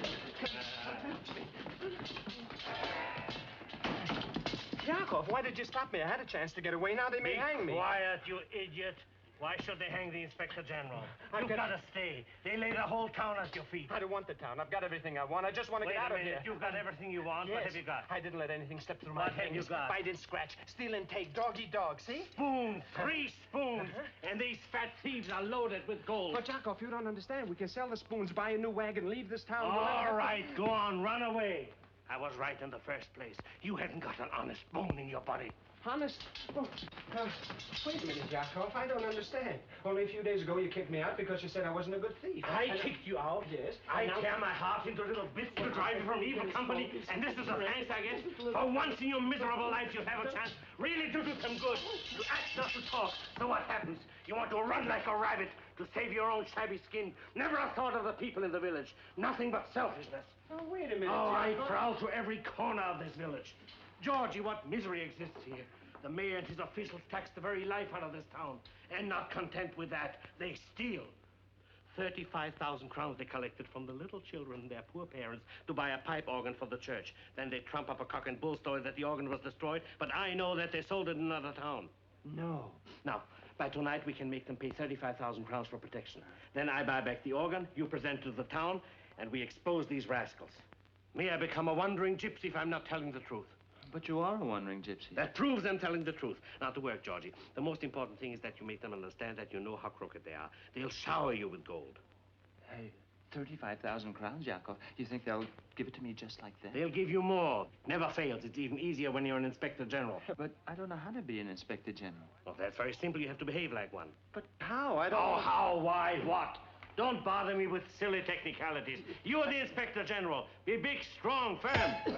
[SPEAKER 10] Yakov, why did you stop me? I had a chance to get away. Now they may hang me.
[SPEAKER 7] Quiet, you idiot. Why should they hang the Inspector General? You've got to stay. They lay the whole town at your feet.
[SPEAKER 10] I don't want the town. I've got everything I want. I just want to get out of here.
[SPEAKER 7] You've got everything you want.
[SPEAKER 10] Yes.
[SPEAKER 7] What have you got?
[SPEAKER 10] I didn't let anything step through my
[SPEAKER 7] What have
[SPEAKER 10] fingers.
[SPEAKER 7] you got?
[SPEAKER 10] Bite and scratch, steal and take, dog-eat dog, see?
[SPEAKER 7] Spoons, 3 spoons. And these fat thieves are loaded with gold.
[SPEAKER 10] But, Yakov, you don't understand. We can sell the spoons, buy a new wagon, leave this town.
[SPEAKER 7] All right, go on, run away. I was right in the first place. You haven't got an honest bone in your body.
[SPEAKER 10] Honest? Oh, wait a minute, Yakov. I don't understand. Only a few days ago, you kicked me out because you said I wasn't a good thief.
[SPEAKER 7] I kicked you out?
[SPEAKER 10] Yes.
[SPEAKER 7] I tear my heart into little bits to drive you from evil company, and this is a thanks, I guess? For once in your miserable life, you'll have a chance really to do some good. To act, not to talk. So what happens? You want to run like a rabbit to save your own shabby skin. Never a thought of the people in the village. Nothing but selfishness.
[SPEAKER 10] Oh, wait a minute.
[SPEAKER 7] Oh, I
[SPEAKER 10] Yakov.
[SPEAKER 7] prowl to every corner of this village. Georgie, what misery exists here. The mayor and his officials tax the very life out of this town. And not content with that, they steal. 35,000 crowns they collected from the little children and their poor parents to buy a pipe organ for the church. Then they trump up a cock and bull story that the organ was destroyed, but I know that they sold it in another town.
[SPEAKER 10] No.
[SPEAKER 7] Now, by tonight we can make them pay 35,000 crowns for protection. Then I buy back the organ, you present it to the town, and we expose these rascals. May I become a wandering gypsy if I'm not telling the truth.
[SPEAKER 18] But you are a wandering gypsy.
[SPEAKER 7] That proves I'm telling the truth. Now to work, Georgie. The most important thing is that you make them understand that you know how crooked they are. They'll shower you with gold.
[SPEAKER 18] Hey, 35,000 crowns, Yakov. You think they'll give it to me just like that?
[SPEAKER 7] They'll give you more. Never fails. It's even easier when you're an Inspector General.
[SPEAKER 18] But I don't know how to be an Inspector General.
[SPEAKER 7] Well, that's very simple. You have to behave like one.
[SPEAKER 10] But how? I don't...
[SPEAKER 7] Oh, how, why, what? Don't bother me with silly technicalities. You're the Inspector General. Be big, strong, firm.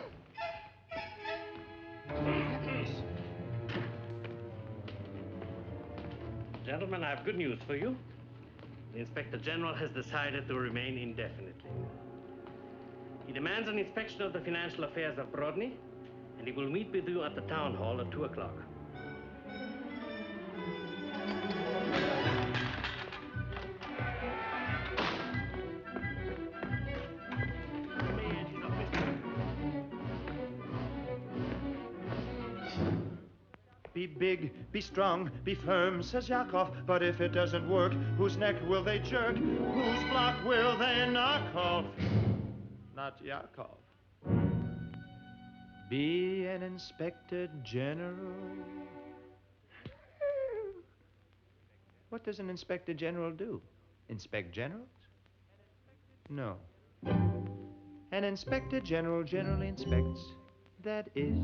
[SPEAKER 7] Gentlemen, I have good news for you. The Inspector General has decided to remain indefinitely. He demands an inspection of the financial affairs of Brodny, and he will meet with you at the town hall at 2 o'clock.
[SPEAKER 10] Be big, be strong, be firm, says Yakov. But if it doesn't work, whose neck will they jerk? Whose block will they knock off? Not Yakov. Be an Inspector General. What does an Inspector General do? Inspect generals? No. An Inspector General generally inspects. That is,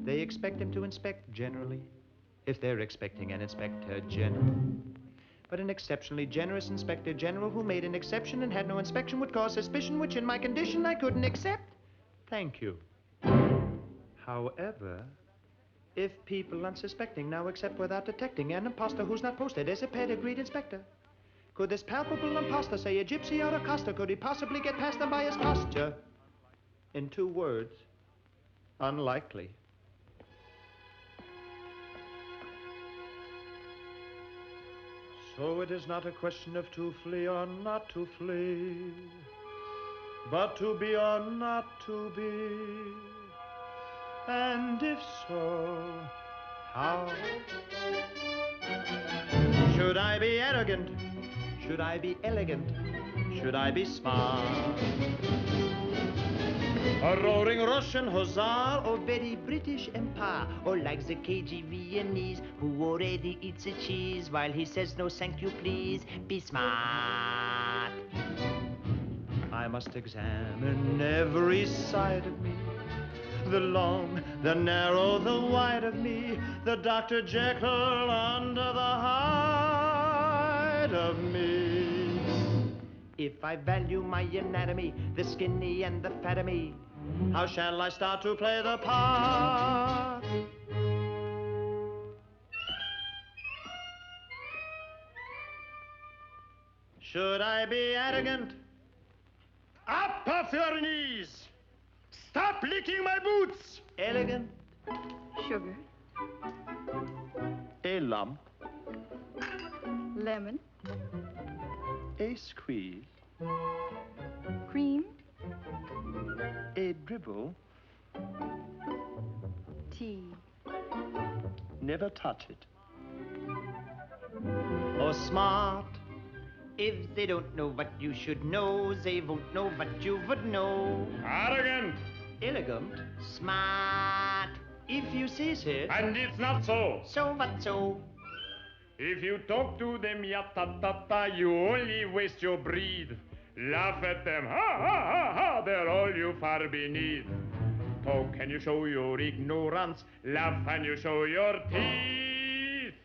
[SPEAKER 10] they expect him to inspect generally, if they're expecting an Inspector General. But an exceptionally generous Inspector General who made an exception and had no inspection would cause suspicion, which in my condition I couldn't accept. Thank you. However, if people unsuspecting now accept without detecting an imposter who's not posted as a pedigreed inspector, could this palpable imposter say a gypsy or a Koster? Could he possibly get past them by his posture? In 2 words, unlikely. So it is not a question of to flee or not to flee, but to be or not to be. And if so, how? Should I be arrogant? Should I be elegant? Should I be smart? A roaring Russian hussar, or very British empire, or like the cagey Viennese who already eats a cheese while he says no thank you please, be smart. I must examine every side of me, the long, the narrow, the wide of me, the Dr. Jekyll under the hide of me. If I value my anatomy, the skinny and the fat of me, how shall I start to play the part? Should I be arrogant? Up off your knees! Stop licking my boots! Elegant?
[SPEAKER 15] Sugar.
[SPEAKER 10] A lump.
[SPEAKER 15] Lemon.
[SPEAKER 10] A squeeze.
[SPEAKER 15] Cream.
[SPEAKER 10] A dribble.
[SPEAKER 15] Tea.
[SPEAKER 10] Never touch it. Or smart. If they don't know what you should know, they won't know what you would know. Arrogant. Elegant. Smart. If you say so.
[SPEAKER 8] And it's not so.
[SPEAKER 10] So what so?
[SPEAKER 8] If you talk to them ya-ta-ta-ta, you only waste your breath. Laugh at them, ha-ha-ha-ha, they're all you far beneath. Talk and you show your ignorance, laugh and you show your teeth.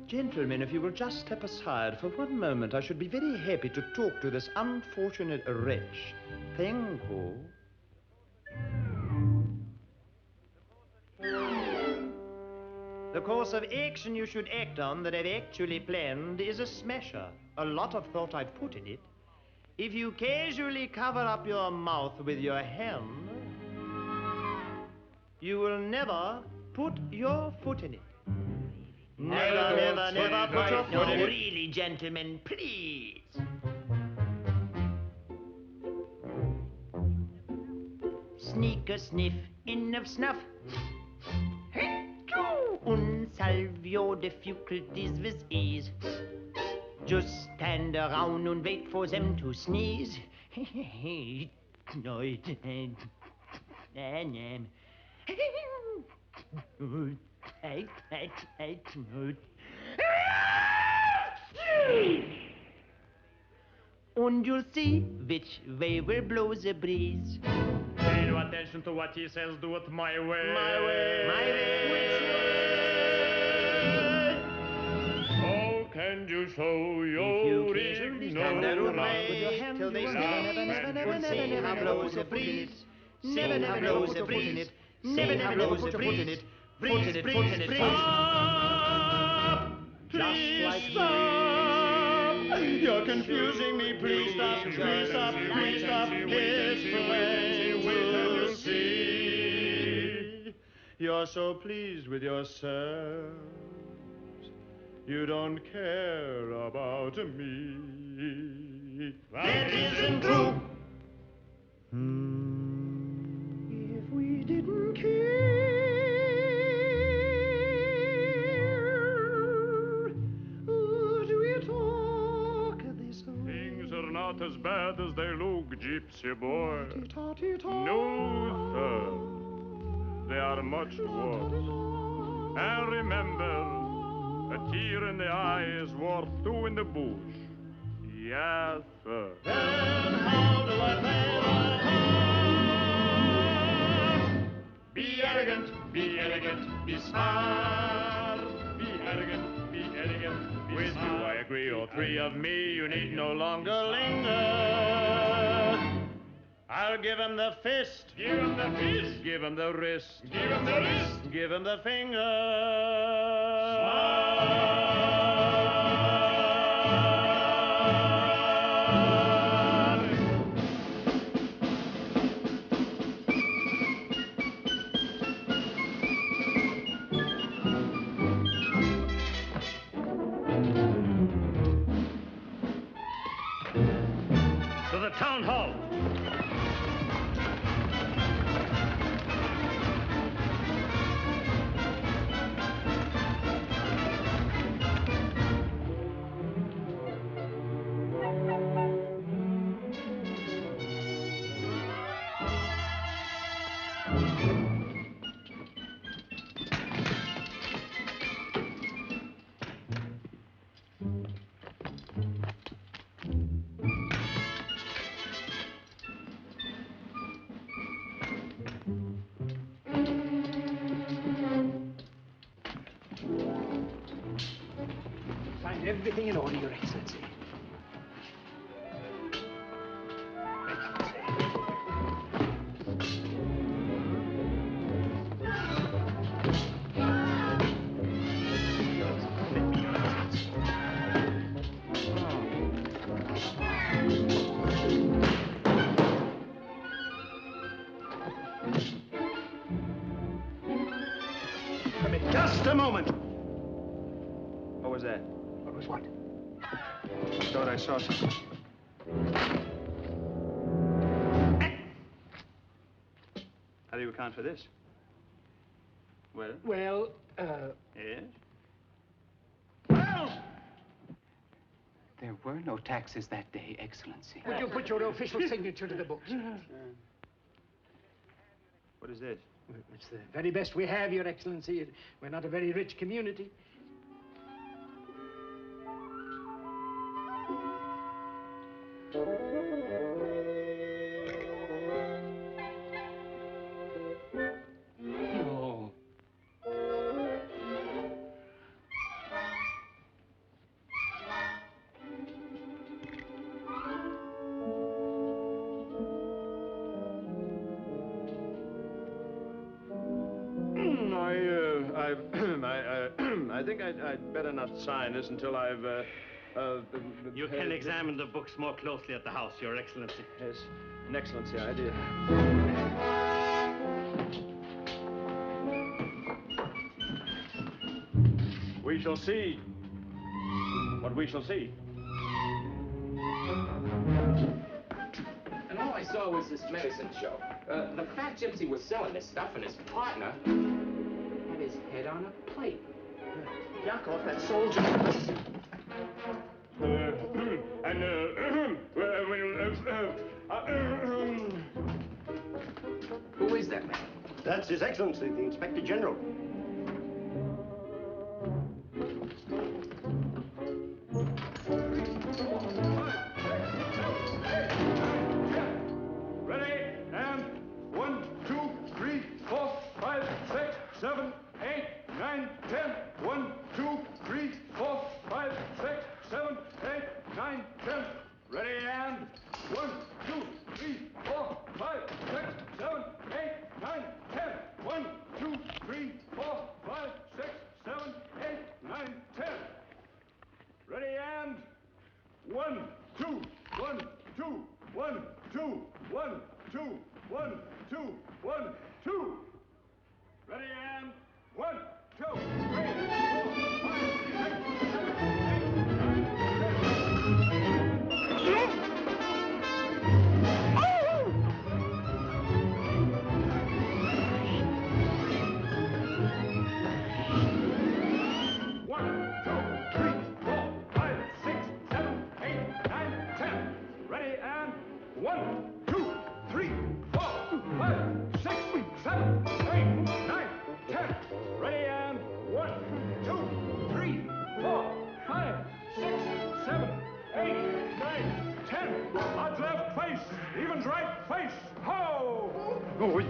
[SPEAKER 10] Gentlemen, if you will just step aside for one moment, I should be very happy to talk to this unfortunate wretch. Thank you. The course of action you should act on that I've actually planned is a smasher. A lot of thought I've put in it. If you casually cover up your mouth with your hand, you will never put your foot in it. Never, never, never put your foot in it. Really, gentlemen, please. Sneak a sniff in of snuff. Unsolve your difficulties with ease. Just stand around and wait for them to sneeze. And you'll see which way will blow the breeze.
[SPEAKER 8] Pay no attention to what he says, do it my way.
[SPEAKER 10] My way. My way.
[SPEAKER 8] Which way? How can you show your ignorance?
[SPEAKER 10] With your hand, till they never blows the breeze. Never blows the breeze. Never blows the breeze. Breeze, breeze, breeze. Please stop. You're confusing me. Please stop. Please stop. Please stop. It's plain to see. You're so pleased with yourselves. You don't care about me. That isn't true. If we didn't care, would we talk this way?
[SPEAKER 8] Things are not as bad as they look, gypsy boy. No, sir. They are much worse. And remember, a tear in the eye is worth two in the bush. Yes, sir.
[SPEAKER 10] Then how do I play the part? Be arrogant, be elegant, be smart.
[SPEAKER 8] Be arrogant, be elegant, be with smart. You I agree, all three of me, you need no longer linger.
[SPEAKER 10] I'll give him the fist.
[SPEAKER 8] Give him the fist.
[SPEAKER 10] Give him the wrist.
[SPEAKER 8] Give him the wrist.
[SPEAKER 10] Give him the finger.
[SPEAKER 7] town hall.
[SPEAKER 4] Find everything in order, Your Excellency.
[SPEAKER 7] Just a moment.
[SPEAKER 10] What was that?
[SPEAKER 4] What was what?
[SPEAKER 10] I thought I saw something. How do you account for this? Well?
[SPEAKER 4] Well,
[SPEAKER 10] Yes?
[SPEAKER 6] There were no taxes that day, Excellency.
[SPEAKER 4] would you put your official signature to the books?
[SPEAKER 10] What is this?
[SPEAKER 4] It's the very best we have, Your Excellency. We're not a very rich community.
[SPEAKER 2] No.
[SPEAKER 8] I think I'd better not sign this until I've,
[SPEAKER 7] You can examine the books more closely at the house, Your Excellency.
[SPEAKER 8] Yes, an excellency idea. We shall see what we shall see.
[SPEAKER 12] And all I saw was this medicine show. The fat gypsy was selling this stuff, and his partner had his head on a plate.
[SPEAKER 7] Yakov, that soldier.
[SPEAKER 12] Who is that man?
[SPEAKER 9] That's His Excellency, the Inspector General.
[SPEAKER 8] Ready, and 1, 2, 3, 4, 5, 6, 7, 8, 9, 10. 1, 2, 3, 4, 5, 6, 7, 8, 9, 10. Ready, and 1, 2, 3, 4, 5, 6, 7, 8, 9, 10. 1, 2, 3, 4, 5, 6, 7, 8, 9, 10. Ready, and 1, 2, 1, 2, 1, 2, 1, 2, 1, 2, 1, 2. Ready, and 1, 2, 3, 4, 5, 6, 7, 8, 9, 10. Evens right face. Ho!
[SPEAKER 10] Oh,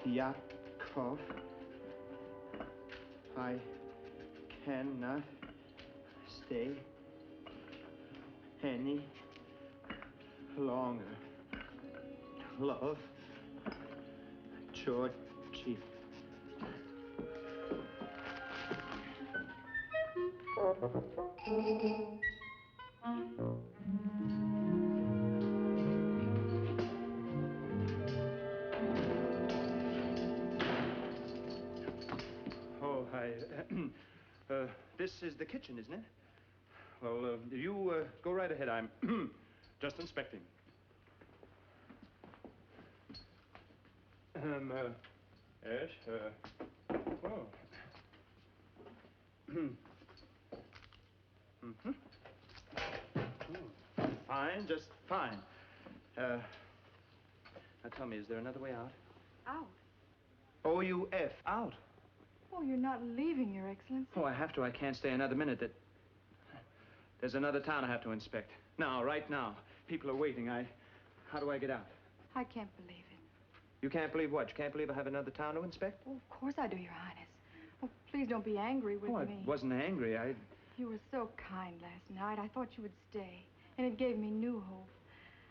[SPEAKER 10] Yakov, I cannot stay any longer. Love, Georgi. Oh, hi. This is the kitchen, isn't it? Well, you go right ahead. I'm just inspecting. Yes, well. Mm-hmm. Fine, just fine. Now tell me, is there another way out?
[SPEAKER 15] Out?
[SPEAKER 10] O-U-F, out.
[SPEAKER 15] Oh, you're not leaving, Your Excellency.
[SPEAKER 10] Oh, I have to. I can't stay another minute. There's another town I have to inspect. Now, right now. People are waiting. How do I get out?
[SPEAKER 15] I can't believe it.
[SPEAKER 10] You can't believe what? You can't believe I have another town to inspect?
[SPEAKER 15] Oh, of course I do, Your Highness. Oh, please don't be angry with me.
[SPEAKER 10] I wasn't angry.
[SPEAKER 15] You were so kind last night. I thought you would stay. And it gave me new hope.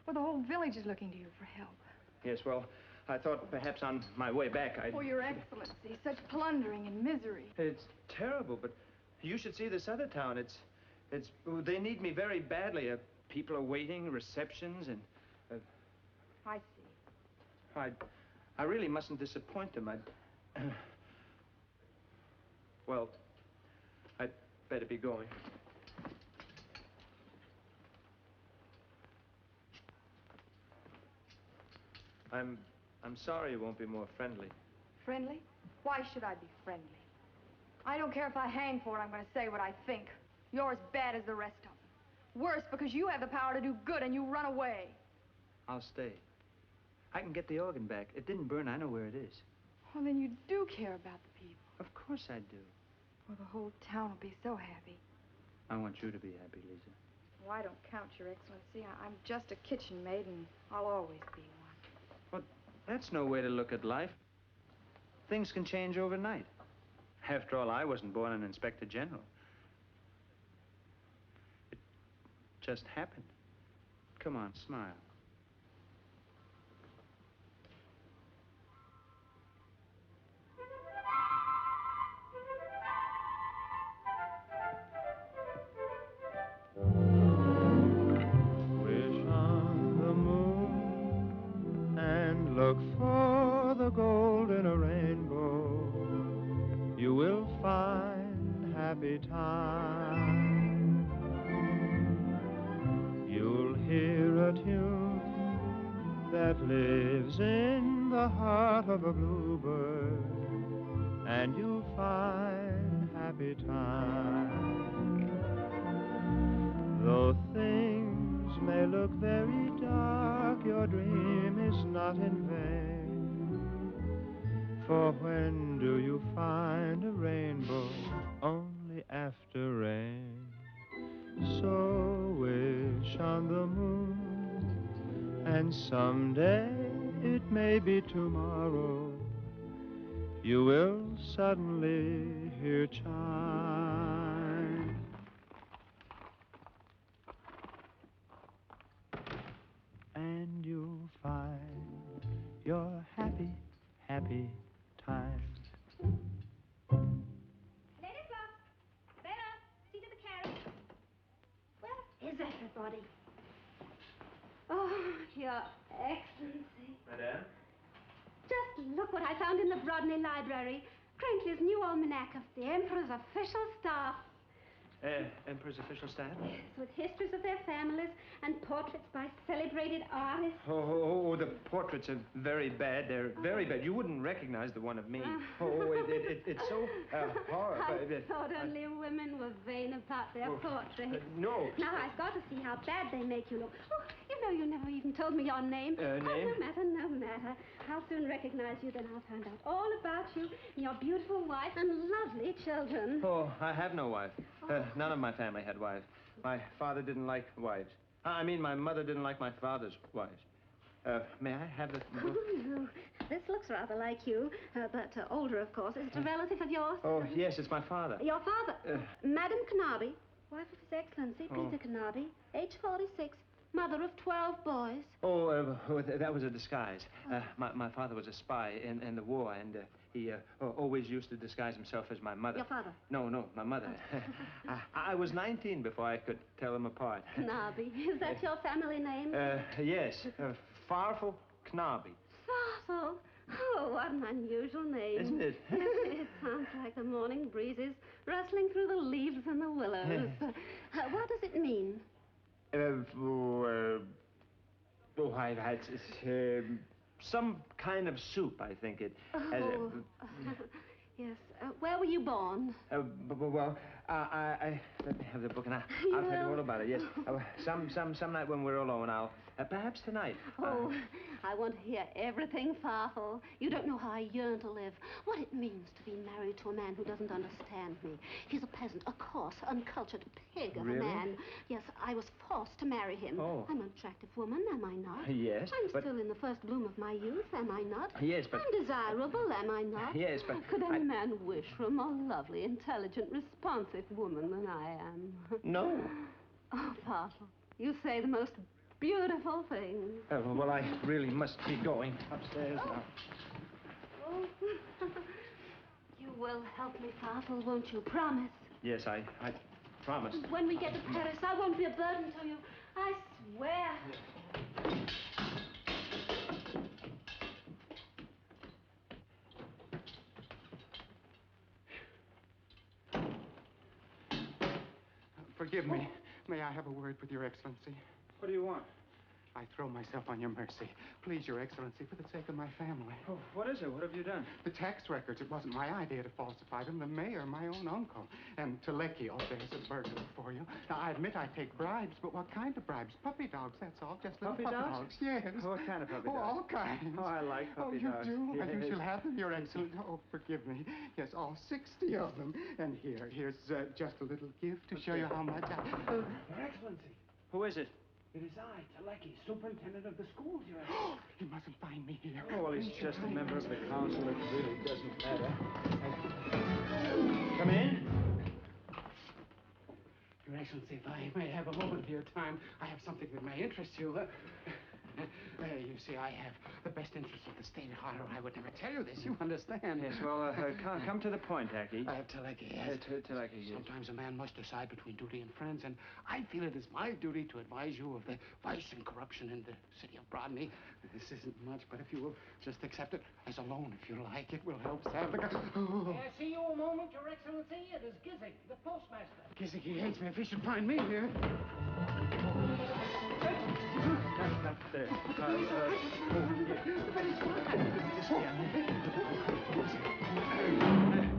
[SPEAKER 15] Well, the whole village is looking to you for help.
[SPEAKER 10] Yes, well, I thought perhaps on my way back I'd...
[SPEAKER 15] Oh, Your Excellency, such plundering and misery.
[SPEAKER 10] It's terrible, but you should see this other town. They need me very badly. People are waiting, receptions, and...
[SPEAKER 15] I see.
[SPEAKER 10] I really mustn't disappoint them. Well, I'd better be going. I'm sorry you won't be more friendly.
[SPEAKER 15] Friendly? Why should I be friendly? I don't care if I hang for it. I'm going to say what I think. You're as bad as the rest of them. Worse, because you have the power to do good and you run away.
[SPEAKER 10] I'll stay. I can get the organ back. It didn't burn. I know where it is.
[SPEAKER 15] Well, then you do care about the people.
[SPEAKER 10] Of course I do.
[SPEAKER 15] Well, the whole town will be so happy.
[SPEAKER 10] I want you to be happy, Lisa.
[SPEAKER 15] Well, I don't count, Your Excellency. I'm just a kitchen maid, and I'll always be one.
[SPEAKER 10] But that's no way to look at life. Things can change overnight. After all, I wasn't born an inspector general. It just happened. Come on, smile. Wish on the moon and look for the gold in a rainbow. You will find happy time. You'll hear a tune that lives in the heart of a bluebird, and you'll find happy time. Though things may look very dark, your dream is not in vain. For when do you find a rainbow? Only after rain. So wish on the moon, and someday, it may be tomorrow, you will suddenly hear chime. And you'll find you're happy
[SPEAKER 11] found in the Brodney Library. Crankley's new almanac of the Emperor's official staff.
[SPEAKER 10] Emperor's official staff?
[SPEAKER 11] Yes, with histories of their families and portraits by celebrated artists.
[SPEAKER 10] Oh, the portraits are very bad. They're very bad. You wouldn't recognize the one of me. It's so horrible.
[SPEAKER 11] I thought only women were vain about their portraits.
[SPEAKER 10] No.
[SPEAKER 11] Now, I've got to see how bad they make you look. Oh, you know, you never even told me your name.
[SPEAKER 10] Name?
[SPEAKER 11] Oh, no matter. I'll soon recognize you, then I'll find out all about you and your beautiful wife and lovely children.
[SPEAKER 10] Oh, I have no wife. None of my family had wives. My father didn't like wives. I mean, my mother didn't like my father's wives. May I have the book?
[SPEAKER 11] Oh, no. This looks rather like you, but older, of course. Is it a relative of yours?
[SPEAKER 10] Oh, yes, it's my father.
[SPEAKER 11] Your father? Madame Carnaby, wife of His Excellency, Peter Carnaby, age 46, mother of 12 boys.
[SPEAKER 10] Oh, that was a disguise. My father was a spy in the war, and he always used to disguise himself as my mother.
[SPEAKER 11] Your father?
[SPEAKER 10] No, my mother. I was 19 before I could tell them apart.
[SPEAKER 11] Carnaby. Is that your family name?
[SPEAKER 10] Yes. Farfel Carnaby.
[SPEAKER 11] Farfel? Oh, what an unusual name.
[SPEAKER 10] Isn't it?
[SPEAKER 11] It sounds like the morning breezes rustling through the leaves and the willows. What does it mean?
[SPEAKER 10] It's some kind of soup, I think it.
[SPEAKER 11] Yes. Where were you born?
[SPEAKER 10] Well, I let me have the book and I'll tell you all about it. Yes. Some night when we're alone, I'll perhaps tonight.
[SPEAKER 11] Oh, I want to hear everything, Farfel. You don't know how I yearn to live. What it means to be married to a man who doesn't understand me. He's a peasant, a coarse, uncultured pig of a man. Yes, I was forced to marry him.
[SPEAKER 10] Oh.
[SPEAKER 11] I'm an attractive woman, am I not?
[SPEAKER 10] Yes,
[SPEAKER 11] I'm still in the first bloom of my youth, am I not?
[SPEAKER 10] Yes, but...
[SPEAKER 11] I'm desirable, am I not?
[SPEAKER 10] Yes, but...
[SPEAKER 11] Could any man wish for a more lovely, intelligent, responsive woman than I am?
[SPEAKER 10] No.
[SPEAKER 11] Oh, Farfel, you say the most beautiful things.
[SPEAKER 10] Well, I really must be going upstairs now.
[SPEAKER 11] Oh. You will help me, Farfel, won't you? Promise.
[SPEAKER 10] Yes, I promise.
[SPEAKER 11] When we get to Paris, I won't be a burden to you. I swear.
[SPEAKER 6] Forgive me. May I have a word with Your Excellency?
[SPEAKER 10] What do you want?
[SPEAKER 6] I throw myself on your mercy. Please, Your Excellency, for the sake of my family.
[SPEAKER 10] Oh, what is it? What have you done?
[SPEAKER 6] The tax records. It wasn't my idea to falsify them. The mayor, my own uncle. And Teleki, oh, there's a burglar for you. Now, I admit I take bribes, but what kind of bribes? Puppy dogs, that's all. Just little puppy dogs? Yes.
[SPEAKER 10] What kind of puppy dogs?
[SPEAKER 6] Oh, all kinds.
[SPEAKER 10] Oh, I like puppy dogs.
[SPEAKER 6] Oh, you do?
[SPEAKER 10] Yes.
[SPEAKER 6] You shall have them, Your Excellency. Oh, forgive me. Yes, all 60 of them. And here's just a little gift to show you how much I...
[SPEAKER 7] Your Excellency.
[SPEAKER 10] Who is it?
[SPEAKER 7] It is I, Teleki, superintendent of the schools, Your Excellency.
[SPEAKER 6] He mustn't find me here.
[SPEAKER 10] Oh, well, he's just a member of the council. It really doesn't matter. Come in.
[SPEAKER 1] Your Excellency, if I may have a moment of your time, I have something that may interest you. You see, I have the best interests of the state at heart, or I would never tell you this. You understand?
[SPEAKER 10] Yes, well, come to the point, Aki.
[SPEAKER 1] Teleki, yes.
[SPEAKER 10] Teleki, yes.
[SPEAKER 1] Sometimes a man must decide between duty and friends, and I feel it is my duty to advise you of the vice and corruption in the city of Brodney. This isn't much, but if you will just accept it as a loan, if you like, it will help save the... Oh.
[SPEAKER 16] May I see you a moment, Your Excellency? It is Gizik, the postmaster.
[SPEAKER 1] Gizik, he hates me if he should find me here.
[SPEAKER 10] Not there.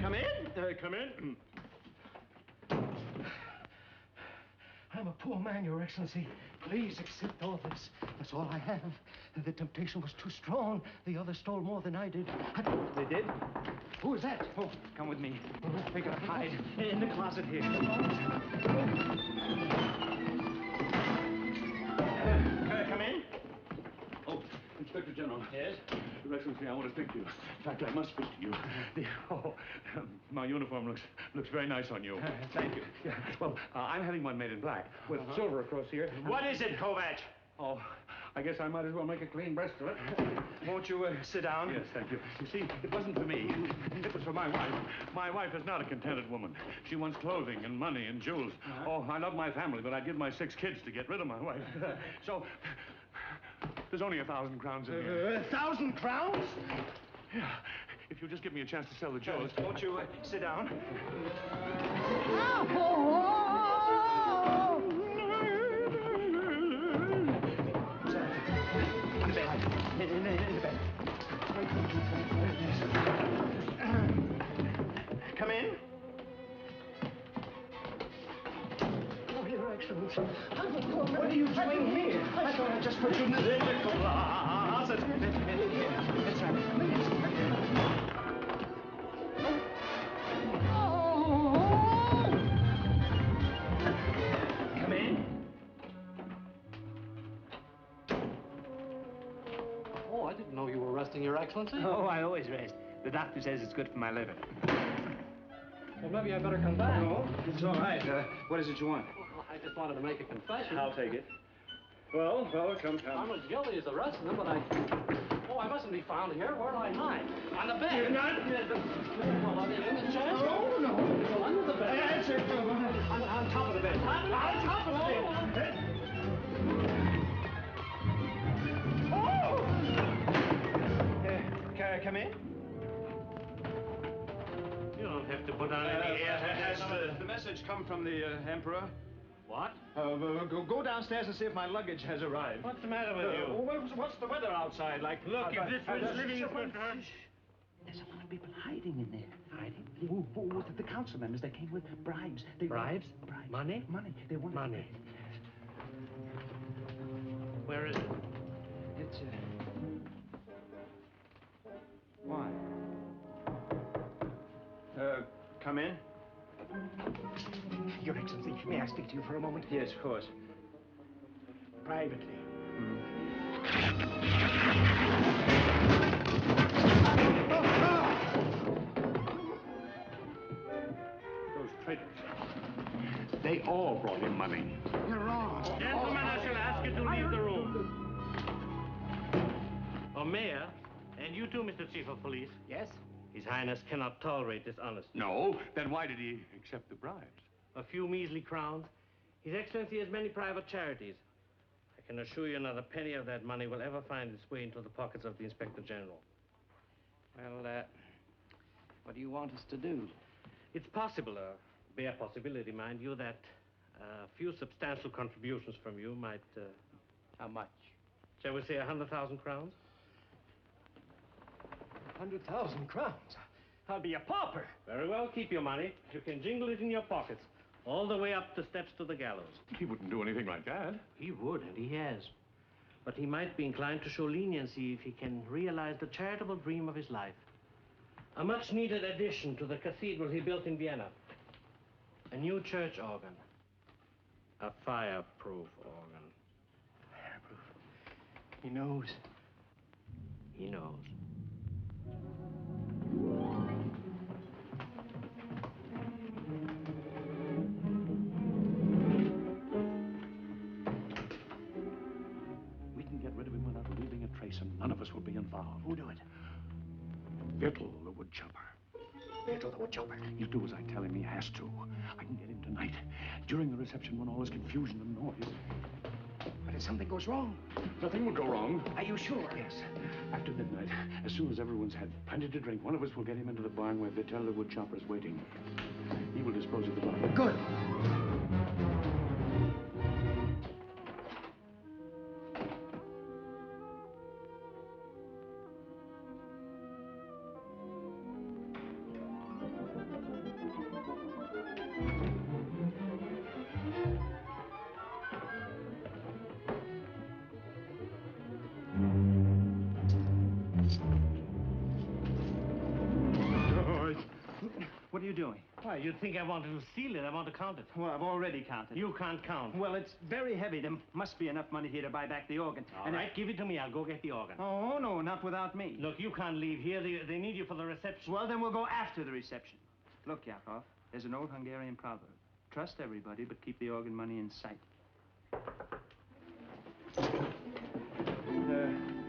[SPEAKER 10] Come in. Come in.
[SPEAKER 1] I'm a poor man, Your Excellency. Please accept all this. That's all I have. The temptation was too strong. The others stole more than I did.
[SPEAKER 10] They did?
[SPEAKER 1] Who is that?
[SPEAKER 10] Oh, come with me. We gotta hide in the closet here. Come in.
[SPEAKER 8] Oh, Inspector General.
[SPEAKER 10] Yes?
[SPEAKER 8] Your Excellency, I want to speak to you. In fact, I must speak to you. My uniform looks very nice on you.
[SPEAKER 10] Thank you.
[SPEAKER 8] Yeah. Well, I'm having one made in black with silver across here.
[SPEAKER 10] What is it, Kovac?
[SPEAKER 8] Oh, I guess I might as well make a clean breast of it.
[SPEAKER 10] Won't you sit down?
[SPEAKER 8] Yes, thank you. You see, it wasn't for me. It was for my wife. My wife is not a contented woman. She wants clothing and money and jewels. Oh, I love my family, but I'd give my 6 kids to get rid of my wife. So, there's only 1,000 crowns in here.
[SPEAKER 10] 1,000 crowns?
[SPEAKER 8] Yeah. if you'll just give me a chance to sell the jewels.
[SPEAKER 10] Won't you sit down? In the bed. In the bed. Come in.
[SPEAKER 16] Oh, Your Excellency.
[SPEAKER 10] What are you doing here? I thought I just put you in the closet. That's right. Come in.
[SPEAKER 14] Oh, I didn't know you were resting, Your Excellency.
[SPEAKER 10] Oh, I always rest. The doctor says it's good for my liver.
[SPEAKER 14] Well, maybe I better come back.
[SPEAKER 10] No, it's all right. What is it you want?
[SPEAKER 14] Well, I just wanted to make a confession.
[SPEAKER 10] I'll take it. Well, come.
[SPEAKER 14] I'm as guilty as the rest of them, but I mustn't be found here. Where'll I hide? On the bed.
[SPEAKER 10] You're not.
[SPEAKER 14] Well, are they in the chest?
[SPEAKER 10] No.
[SPEAKER 14] Well, under the bed.
[SPEAKER 10] That's it. On top of the bed.
[SPEAKER 14] On top of the bed.
[SPEAKER 10] Come in.
[SPEAKER 7] You don't have to put on any air.
[SPEAKER 10] Has the message come from the Emperor?
[SPEAKER 7] What?
[SPEAKER 10] Go downstairs and see if my luggage has arrived.
[SPEAKER 7] What's the matter with you?
[SPEAKER 10] What's the weather outside like?
[SPEAKER 7] Look, if this was living...
[SPEAKER 18] There's a lot of people hiding in there. Hiding? The council members, they came with bribes.
[SPEAKER 7] Bribes? Money?
[SPEAKER 18] Money. They wanted...
[SPEAKER 7] Money. Where is it?
[SPEAKER 18] It's,
[SPEAKER 10] Why? Come in.
[SPEAKER 4] Your Excellency, may I speak to you for a moment?
[SPEAKER 10] Yes, of course.
[SPEAKER 4] Privately.
[SPEAKER 8] Those traitors. They all brought him money.
[SPEAKER 6] You're wrong.
[SPEAKER 7] Gentlemen, I shall ask you to leave the room. Oh, Mayor, and you too, Mr. Chief of Police.
[SPEAKER 4] Yes?
[SPEAKER 7] His Highness cannot tolerate dishonesty.
[SPEAKER 8] No? Then why did he accept the bribes?
[SPEAKER 7] A few measly crowns. His Excellency has many private charities. I can assure you not a penny of that money will ever find its way into the pockets of the Inspector General.
[SPEAKER 4] Well, what do you want us to do?
[SPEAKER 7] It's possible, a bare possibility, mind you, that a few substantial contributions from you might...
[SPEAKER 4] How much?
[SPEAKER 7] Shall we say 100,000 crowns?
[SPEAKER 4] 100,000 crowns. I'll be a pauper.
[SPEAKER 7] Very well, keep your money. You can jingle it in your pockets, all the way up the steps to the gallows.
[SPEAKER 8] He wouldn't do anything like that.
[SPEAKER 7] He would, and he has. But he might be inclined to show leniency if he can realize the charitable dream of his life. A much-needed addition to the cathedral he built in Vienna. A new church organ. A fireproof organ.
[SPEAKER 4] Fireproof. He knows.
[SPEAKER 7] He knows.
[SPEAKER 8] We can get rid of him without leaving a trace, and none of us will be involved.
[SPEAKER 4] Who'll do it?
[SPEAKER 8] Vittle, the woodchopper.
[SPEAKER 4] Vittle, the woodchopper.
[SPEAKER 8] He'll do as I tell him. He has to. I can get him tonight, during the reception when all is confusion and noise.
[SPEAKER 4] But if something goes wrong...
[SPEAKER 8] Nothing will go wrong.
[SPEAKER 4] Are you sure?
[SPEAKER 8] Yes. After midnight, as soon as everyone's had plenty to drink, one of us will get him into the barn where Vittle, the woodchopper, is waiting. He will dispose of the body.
[SPEAKER 4] Good.
[SPEAKER 10] What are you doing?
[SPEAKER 7] Why, you'd think I wanted to steal it. I want to count it.
[SPEAKER 10] Well, I've already counted.
[SPEAKER 7] You can't count.
[SPEAKER 10] Well, it's very heavy. There must be enough money here to buy back the organ.
[SPEAKER 7] All right, give it to me. I'll go get the organ.
[SPEAKER 10] Oh, no, not without me.
[SPEAKER 7] Look, you can't leave here. They need you for the reception.
[SPEAKER 10] Well, then we'll go after the reception. Look, Yakov, there's an old Hungarian proverb. Trust everybody, but keep the organ money in sight.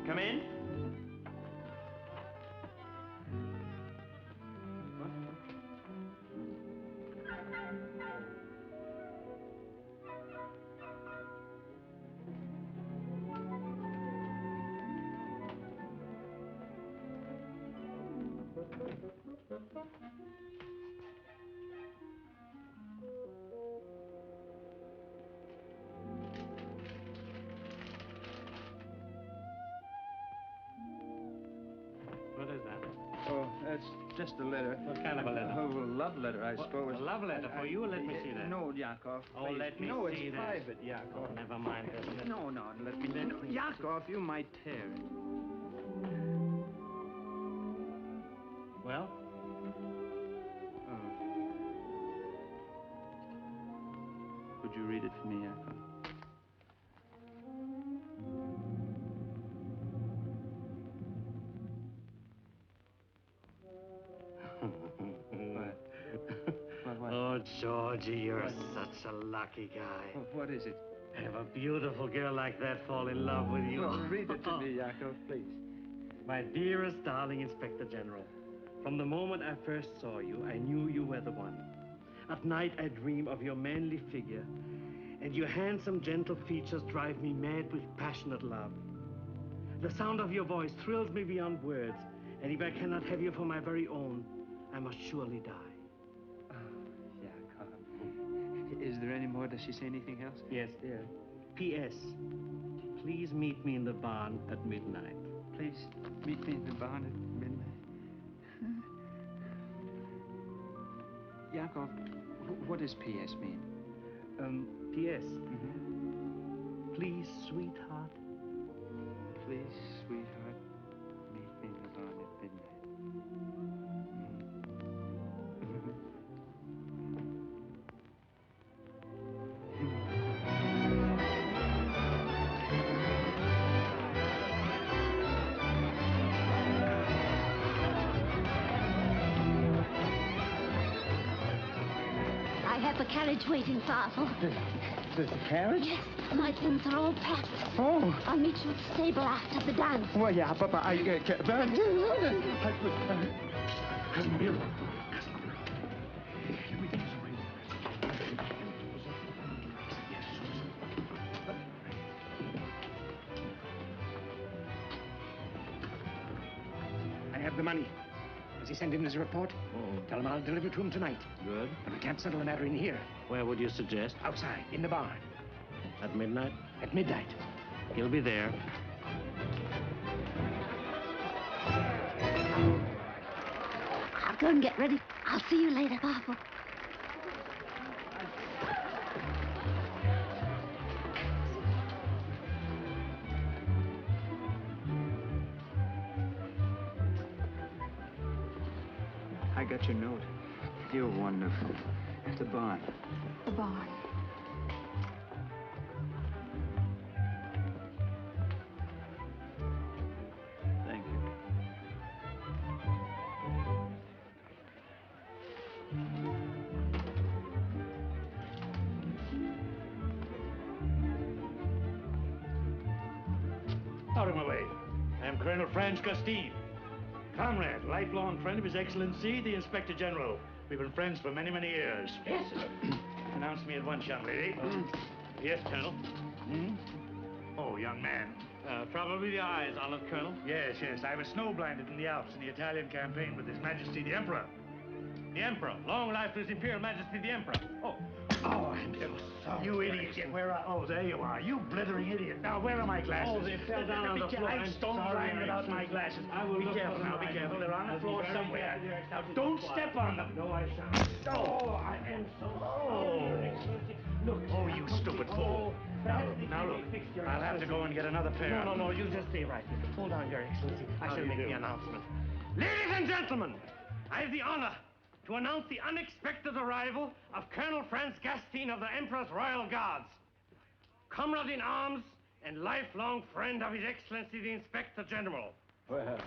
[SPEAKER 10] Come in.
[SPEAKER 14] What is that?
[SPEAKER 9] Oh, that's just a letter.
[SPEAKER 14] What kind of a letter?
[SPEAKER 9] Oh, a love letter, I suppose.
[SPEAKER 14] A love letter for you? Let me see that.
[SPEAKER 9] No, Yakov.
[SPEAKER 14] Oh,
[SPEAKER 9] please.
[SPEAKER 14] let me
[SPEAKER 9] no,
[SPEAKER 14] see
[SPEAKER 9] it's
[SPEAKER 14] that.
[SPEAKER 9] private, Yakov.
[SPEAKER 14] Oh, never mind this.
[SPEAKER 9] No, let me. No, Yakov, you might tear it.
[SPEAKER 14] Well?
[SPEAKER 9] Oh. Would you read it for me, Yakov? What?
[SPEAKER 14] Oh, Georgie, you're such a lucky guy.
[SPEAKER 9] What is it?
[SPEAKER 14] Have a beautiful girl like that fall in love with you.
[SPEAKER 9] Well, read it to me, Yakov, please.
[SPEAKER 14] My dearest, darling Inspector General, from the moment I first saw you, I knew you were the one. At night, I dream of your manly figure, and your handsome, gentle features drive me mad with passionate love. The sound of your voice thrills me beyond words, and if I cannot have you for my very own, I must surely die.
[SPEAKER 9] Is there any more? Does she say anything else?
[SPEAKER 14] Yes, dear. P.S. Please meet me in the barn at midnight.
[SPEAKER 9] Please meet me in the barn at midnight. Yakov, what does P.S. mean?
[SPEAKER 14] P.S. Please, sweetheart.
[SPEAKER 9] Please, sweetheart, meet me in the barn at midnight.
[SPEAKER 11] I have the carriage waiting, Father.
[SPEAKER 9] The carriage?
[SPEAKER 11] Yes, my things are all packed.
[SPEAKER 9] Oh.
[SPEAKER 11] I'll meet you at the stable after the dance.
[SPEAKER 9] Well, yeah, Papa,
[SPEAKER 4] I have the money. Has he sent in his report? Tell him I'll deliver to him tonight.
[SPEAKER 14] Good.
[SPEAKER 4] But we can't settle the matter in here.
[SPEAKER 14] Where would you suggest?
[SPEAKER 4] Outside, in the barn.
[SPEAKER 14] At midnight?
[SPEAKER 4] At midnight.
[SPEAKER 14] He'll be there.
[SPEAKER 11] I'll go and get ready. I'll see you later, Papa.
[SPEAKER 9] I got your note. You're wonderful. At the barn.
[SPEAKER 15] The barn.
[SPEAKER 9] Thank you.
[SPEAKER 7] Out of my way. I am Colonel Franz Gustine. Comrade, lifelong friend of His Excellency, the Inspector General. We've been friends for many, many years.
[SPEAKER 11] Yes,
[SPEAKER 7] Announce me at once, young lady. Yes, Colonel. Oh, young man.
[SPEAKER 14] Probably the eyes, Honored Colonel.
[SPEAKER 7] Yes. I was snow-blinded in the Alps in the Italian campaign with His Majesty the Emperor.
[SPEAKER 14] The Emperor. Long life to His Imperial Majesty the Emperor. Oh,
[SPEAKER 7] I'm so sorry. You idiot. Where are... Oh, there you are. You blithering idiot. Now, where are my glasses?
[SPEAKER 14] Oh, they fell down on the floor.
[SPEAKER 7] I'm stone-blind without my glasses. Be careful now, be careful. They're on the floor somewhere. Now, don't step on them.
[SPEAKER 14] No, I shan't.
[SPEAKER 7] Oh, I am so sorry. Look. Oh, you stupid fool. Now, look. I'll have to go and get another pair.
[SPEAKER 14] No. You just stay right here. Hold on, Your Excellency. I shall make the announcement.
[SPEAKER 7] Ladies and gentlemen, I have the honor to announce the unexpected arrival of Colonel Franz Gustine of the Emperor's Royal Guards. Comrade in arms and lifelong friend of His Excellency the Inspector General.
[SPEAKER 9] Well.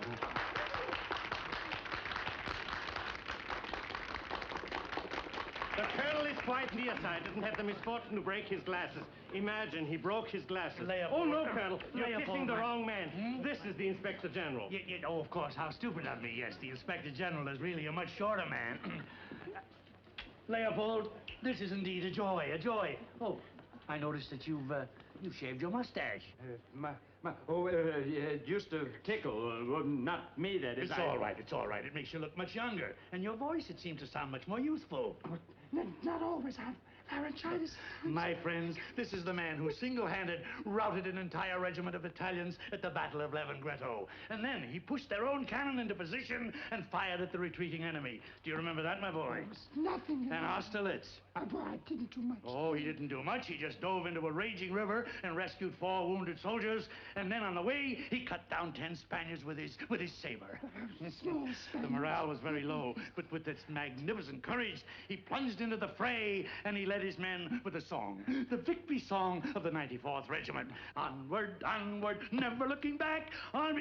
[SPEAKER 7] The Colonel is quite nearsighted and had the misfortune to break his glasses. Imagine, he broke his glasses. Oh, no, Colonel, you're kissing the wrong man. This is the Inspector General.
[SPEAKER 5] Oh, of course, how stupid of me. Yes, the Inspector General is really a much shorter man. Leopold, this is indeed a joy, a joy. Oh, I noticed that you've shaved your mustache.
[SPEAKER 18] Just a tickle. Not me, that is.
[SPEAKER 19] It's all right, it's all right. It makes you look much younger. And your voice, it seems to sound much more youthful.
[SPEAKER 6] Not always. I've laryngitis.
[SPEAKER 19] My friends, this is the man who single-handed routed an entire regiment of Italians at the Battle of Levingretto. And then he pushed their own cannon into position and fired at the retreating enemy. Do you remember that, my boy?
[SPEAKER 6] Nothing.
[SPEAKER 19] And Austerlitz.
[SPEAKER 6] I didn't do much.
[SPEAKER 19] Oh, he didn't do much. He just dove into a raging river and rescued 4 wounded soldiers. And then on the way, he cut down 10 Spaniards with his saber. The morale was very low, but with this magnificent courage, he plunged into the fray and he led his men with a song, the victory song of the 94th Regiment. Onward, onward, never looking back. How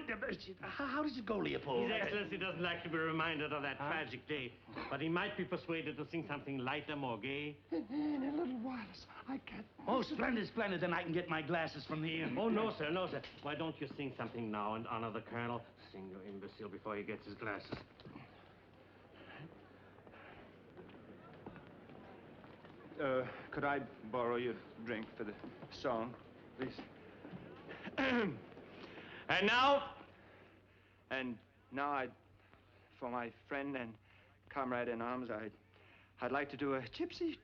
[SPEAKER 19] does it go, Leopold?
[SPEAKER 14] His Excellency doesn't like to be reminded of that tragic day, but he might be persuaded to sing something lighter, more gay.
[SPEAKER 6] In a little while, I get...
[SPEAKER 19] Oh, splendid, splendid. Then I can get my glasses from the inn.
[SPEAKER 14] Oh, no, sir, no, sir. Why don't you sing something now and honor the Colonel? Sing, you imbecile, before he gets his glasses.
[SPEAKER 9] Could I borrow your drink for the song, please? And now, for my friend and comrade in arms, I'd like to do a gypsy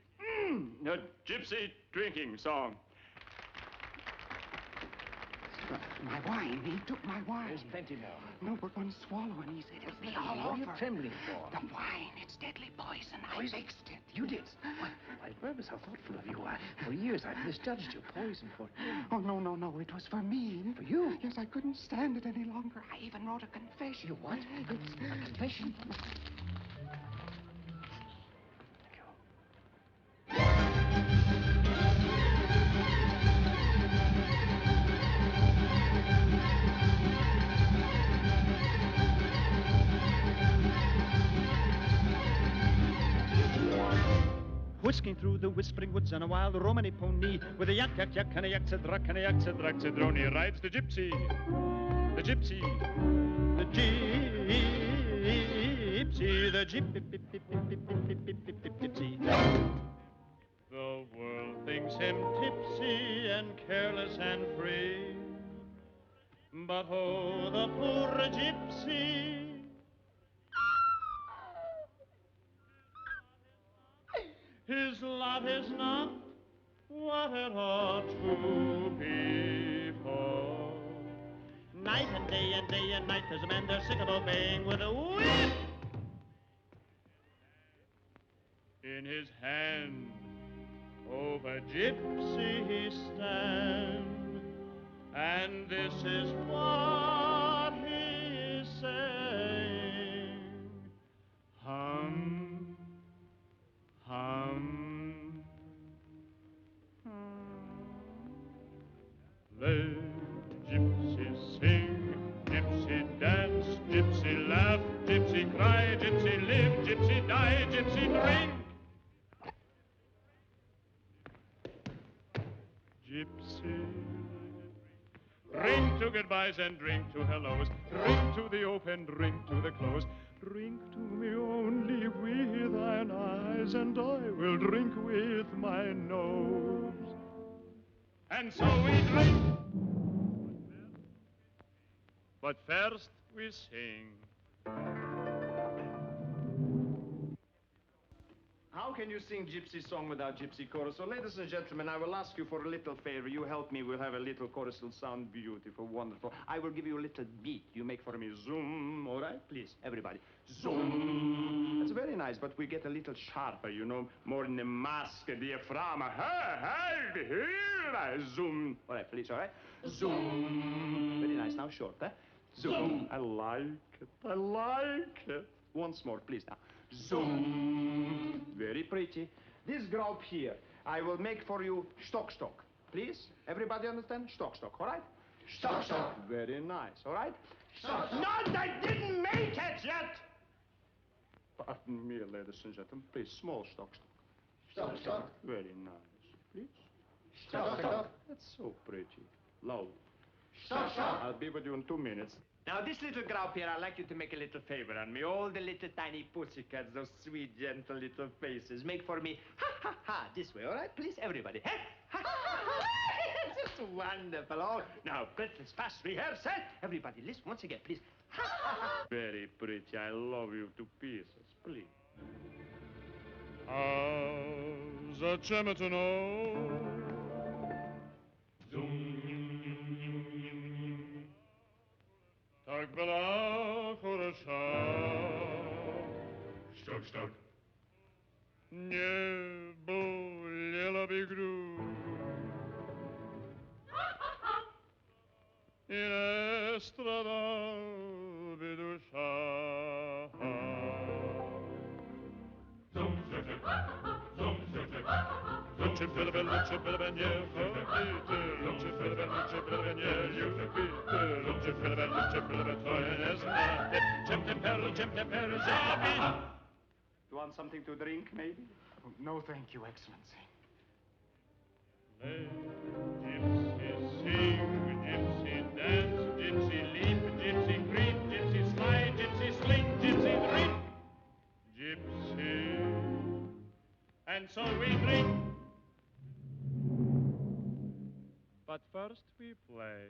[SPEAKER 9] drinking song.
[SPEAKER 6] My wine. He took my wine.
[SPEAKER 4] There's plenty more.
[SPEAKER 6] No, but one swallow and he said it'll be all over.
[SPEAKER 4] What are you trembling for?
[SPEAKER 6] The wine. It's deadly poison. I mixed it.
[SPEAKER 4] You did? Why, Burbus, how thoughtful of you. For years, I've misjudged you. Poison for him.
[SPEAKER 6] Oh, no. It was for me.
[SPEAKER 4] For you?
[SPEAKER 6] Yes, I couldn't stand it any longer. I even wrote a confession.
[SPEAKER 4] You what? A confession?
[SPEAKER 10] Whisking through the whispering woods on a wild Romany pony with a yak, yak, yak, and a yak, cedrak, and a yak, cedrak, cedroni rides the gypsy. The gypsy. The gypsy. The gypsy. The world thinks him tipsy and careless and free. But oh, the poor gypsy. His lot is not what it ought to be for. Night and day and day and night, there's a man there sick of obeying with a whip. In his hand, over gypsy he stands, and this is what he is saying. Hum, hum, let gypsy sing, gypsy dance, gypsy laugh, gypsy cry, gypsy live, gypsy die, gypsy drink. Gypsy, drink to goodbyes and drink to hellos, drink to the open, drink to the close. Drink to me only with thine eyes, and I will drink with my nose. And so we drink, but first we sing.
[SPEAKER 9] How can you sing gypsy song without gypsy chorus? So, ladies and gentlemen, I will ask you for a little favor. You help me, we'll have a little chorus. It'll sound beautiful, wonderful. I will give you a little beat. You make for me zoom, all right? Please, everybody. Zoom. That's very nice, but we get a little sharper, you know, more in the mask, diaphragm. Hey, here, zoom. All right, please, all right? Zoom. Very nice. Now short, eh? Zoom. I like it. I like it. Once more, please, now. Zoom. Very pretty. This group here, I will make for you stock. Please? Everybody understand? Stock, all right? Stock. Very nice, all right? Stock. Not, I didn't make it yet! Pardon me, ladies and gentlemen. Please, small stock. Stock. Very nice. Please? Stock. That's so pretty. Loud. Stock. I'll be with you in 2 minutes. Now, this little group here, I'd like you to make a little favor on me. All the little tiny pussycats, those sweet, gentle little faces. Make for me, ha, ha, ha, this way, all right? Please, everybody. Ha, ha, ha, ha.
[SPEAKER 19] wonderful. Oh, now, breathless, fast rehearsal. Everybody, listen once again, please.
[SPEAKER 8] Very pretty. I love you to pieces. Please. Zaczemy to know. Tak byla хороша. Что? Не болела бы грудь. И не страдала бы душа. Лучше было бы, не ходите. Лучше было бы, не любите. Лучше было бы, то не знать. Чем теперь забить.
[SPEAKER 9] You want something to drink, maybe?
[SPEAKER 6] Oh, no, thank you, Excellency.
[SPEAKER 8] Gypsy sing, gypsy dance, gypsy leap, gypsy creep, gypsy slide, gypsy sling, gypsy drink. Gypsy, and so we drink. But first we play.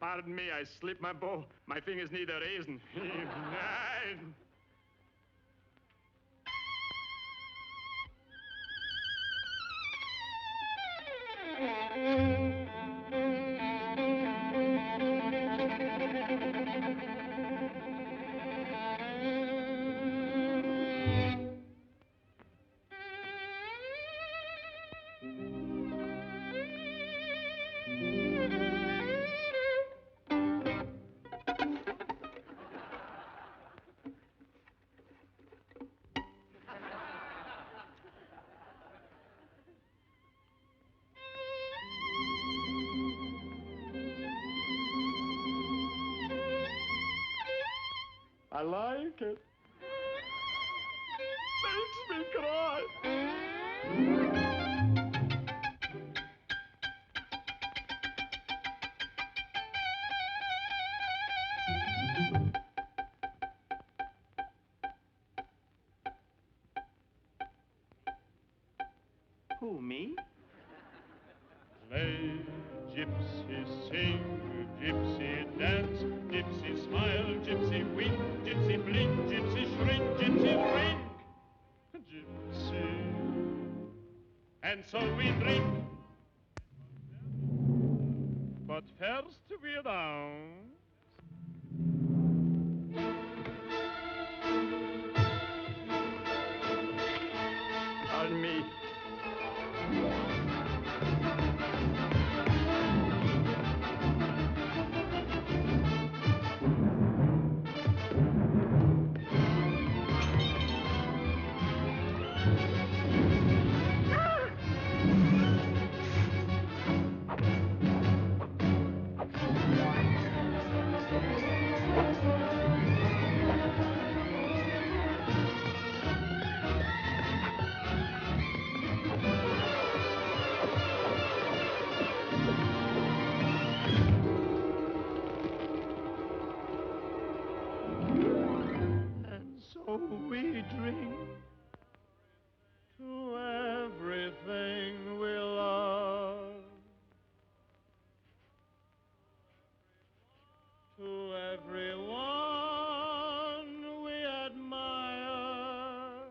[SPEAKER 9] Pardon me, I slipped my bow. My fingers need a raisin. Nine. I like it. Makes me cry. Who, me?
[SPEAKER 8] Play, gypsy sing, gypsy dance, gypsy smile, gypsy wink, gypsy blink, gypsy shrink, gypsy drink. Gypsy, and so we drink. But first we're down.
[SPEAKER 9] Pardon me.
[SPEAKER 8] So we drink to everything we love, to everyone we admire,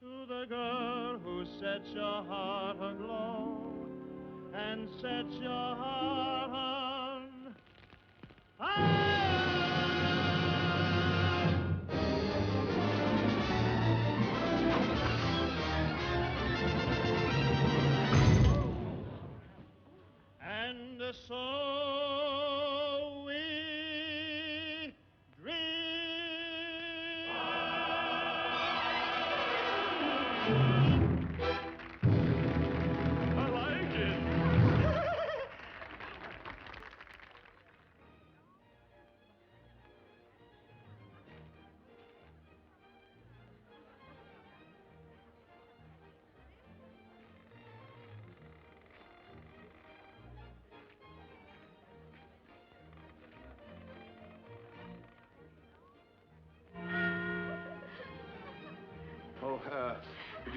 [SPEAKER 8] to the girl who sets your heart aglow and sets your heart on fire. And so we drink. I like it.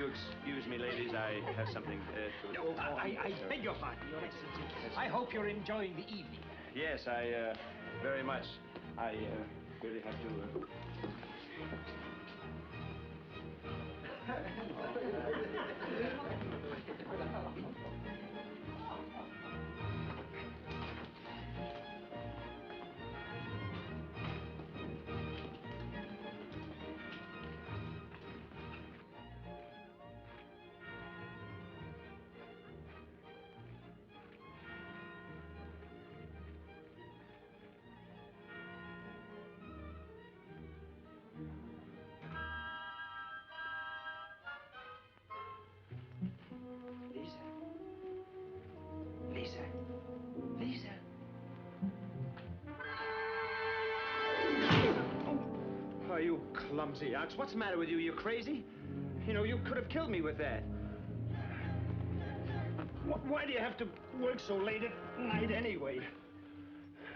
[SPEAKER 9] you excuse me, ladies? I have something to...
[SPEAKER 4] No, I beg your pardon, Your Excellency. I hope you're enjoying the evening.
[SPEAKER 9] Yes, I, very much. I, really have to... Oh, you clumsy ox. What's the matter with you? You crazy? You know, you could have killed me with that. Why do you have to work so late at night anyway?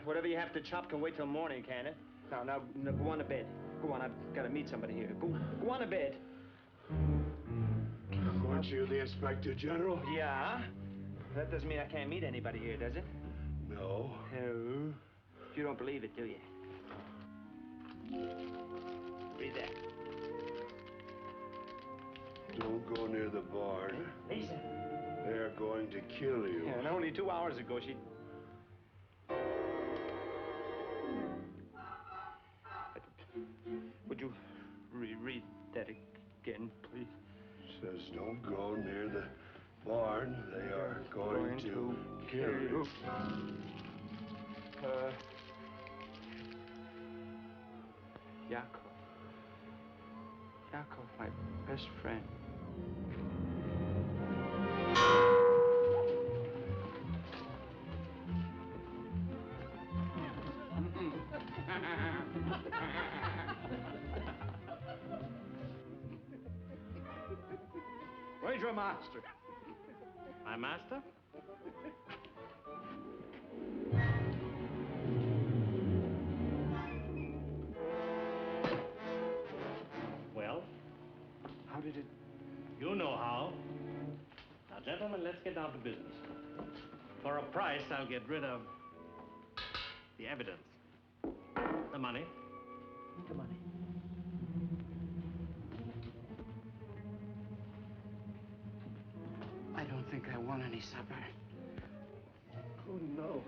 [SPEAKER 9] Whatever you have to chop can wait till morning, can it? Now, go on to bed. Go on, I've got to meet somebody here. Go on to bed.
[SPEAKER 5] Aren't you the Inspector General?
[SPEAKER 9] Yeah? That doesn't mean I can't meet anybody here, does it?
[SPEAKER 5] No.
[SPEAKER 9] No. You don't believe it, do you? Read that.
[SPEAKER 5] Don't go near the barn.
[SPEAKER 9] Lisa.
[SPEAKER 5] They're going to kill you.
[SPEAKER 9] Yeah, and only 2 hours ago, she... Would you reread that again, please?
[SPEAKER 5] Says don't go near the barn. They are going to kill you.
[SPEAKER 9] Yakov, my best friend.
[SPEAKER 19] Where's your master?
[SPEAKER 14] My master? Well?
[SPEAKER 9] How did it...
[SPEAKER 14] You know how. Now, gentlemen, let's get down to business. For a price, I'll get rid of the evidence. The money.
[SPEAKER 4] The money.
[SPEAKER 1] I don't think I want any supper.
[SPEAKER 9] Oh, no.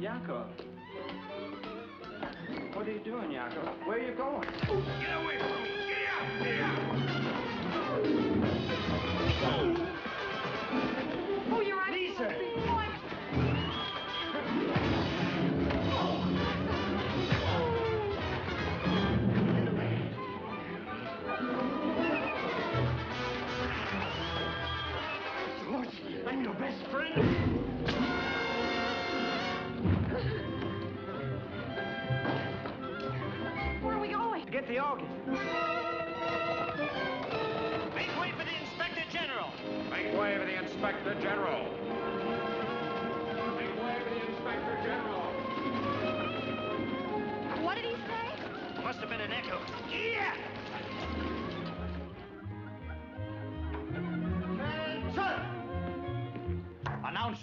[SPEAKER 9] Yakov. What are you doing, Yakov? Where are you going?
[SPEAKER 3] Get away from me! Get out! Get out!
[SPEAKER 15] Oh, you're right.
[SPEAKER 3] Lisa!
[SPEAKER 19] Georgie, I'm your best friend.
[SPEAKER 15] Where are we going?
[SPEAKER 9] To get the organ.
[SPEAKER 3] Make way for the Inspector General!
[SPEAKER 12] Make way for the Inspector General. Make way for the Inspector General.
[SPEAKER 15] What did he say?
[SPEAKER 9] Must have been an echo.
[SPEAKER 3] Yeah!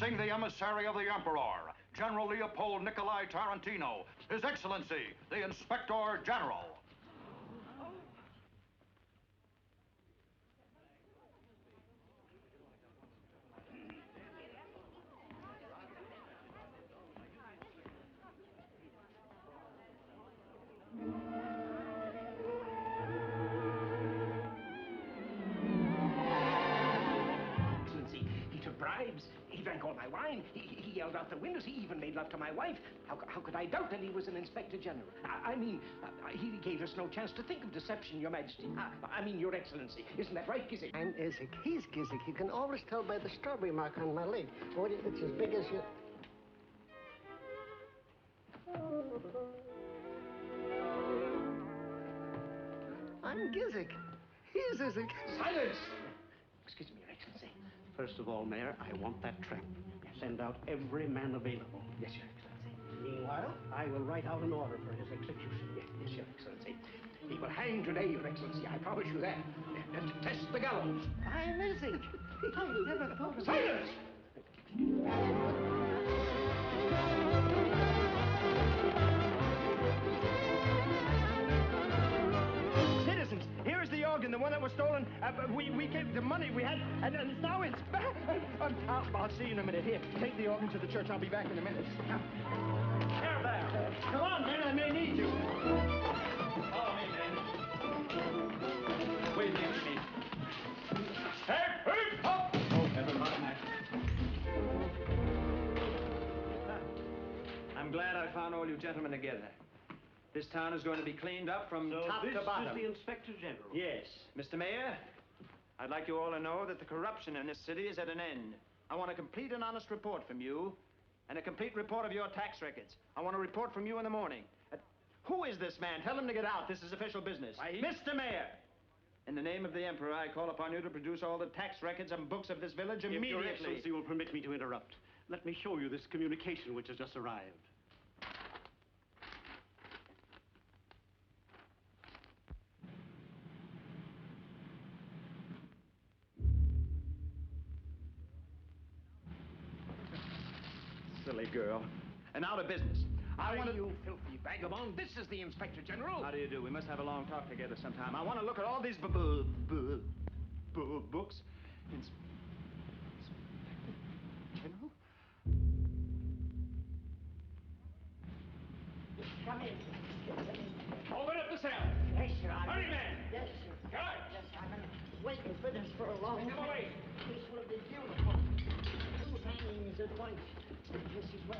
[SPEAKER 5] Introducing the emissary of the Emperor, General Leopold Nikolai Tarantino, His Excellency, the Inspector General.
[SPEAKER 4] He took bribes. He drank all my wine. He yelled out the windows. He even made love to my wife. How could I doubt that he was an Inspector General? I mean, he gave us no chance to think of deception, Your Majesty. I mean, Your Excellency. Isn't that right, Gizik?
[SPEAKER 20] I'm Izzik. He's Gizik. You can always tell by the strawberry mark on my leg. Oh, it's as big as you... I'm Gizik. He's Izzik.
[SPEAKER 4] Silence! Excuse me, Your Excellency.
[SPEAKER 14] First of all, Mayor, I want that trap. Send out every man available.
[SPEAKER 4] Yes, Your Excellency.
[SPEAKER 14] Meanwhile, I will write out an order for his execution.
[SPEAKER 4] Yes, Your Excellency. He will hang today, Your Excellency. I promise you that. And to test the gallows.
[SPEAKER 20] I'm Izzik. I never thought of...
[SPEAKER 4] Silence!
[SPEAKER 14] Citizens, here is the organ, the one that was stolen. We gave the money we had, and now it's back. I'll see you in a minute. Here, take the organ to the church. I'll be back in a minute. Here, there. Come on, man. I may need you.
[SPEAKER 9] Follow me, man. Wait against me.
[SPEAKER 14] Hey, up!
[SPEAKER 9] Oh, never mind that. I'm glad I found all you gentlemen together. This town is going to be cleaned up from top to bottom.
[SPEAKER 14] So this is the Inspector General?
[SPEAKER 9] Yes. Mr. Mayor, I'd like you all to know that the corruption in this city is at an end. I want a complete and honest report from you, and a complete report of your tax records. I want a report from you in the morning. Who is this man? Tell him to get out. This is official business. Mr. Mayor, in the name of the Emperor, I call upon you to produce all the tax records and books of this village immediately.
[SPEAKER 14] If Your Excellency will permit me to interrupt, let me show you this communication which has just arrived.
[SPEAKER 9] Silly girl. And out of business. I want to...
[SPEAKER 4] You filthy vagabond. This is the Inspector General.
[SPEAKER 9] How do you do? We must have a long talk together sometime. I want to look at all these books.
[SPEAKER 4] General? Come in.
[SPEAKER 14] Open up the cell.
[SPEAKER 20] Yes, sir.
[SPEAKER 14] Hurry, man.
[SPEAKER 20] Yes, sir.
[SPEAKER 14] Good.
[SPEAKER 20] Yes, I've been waiting for this for a long time.
[SPEAKER 14] Come away.
[SPEAKER 20] This will be beautiful. 2 hangings at once. This is where...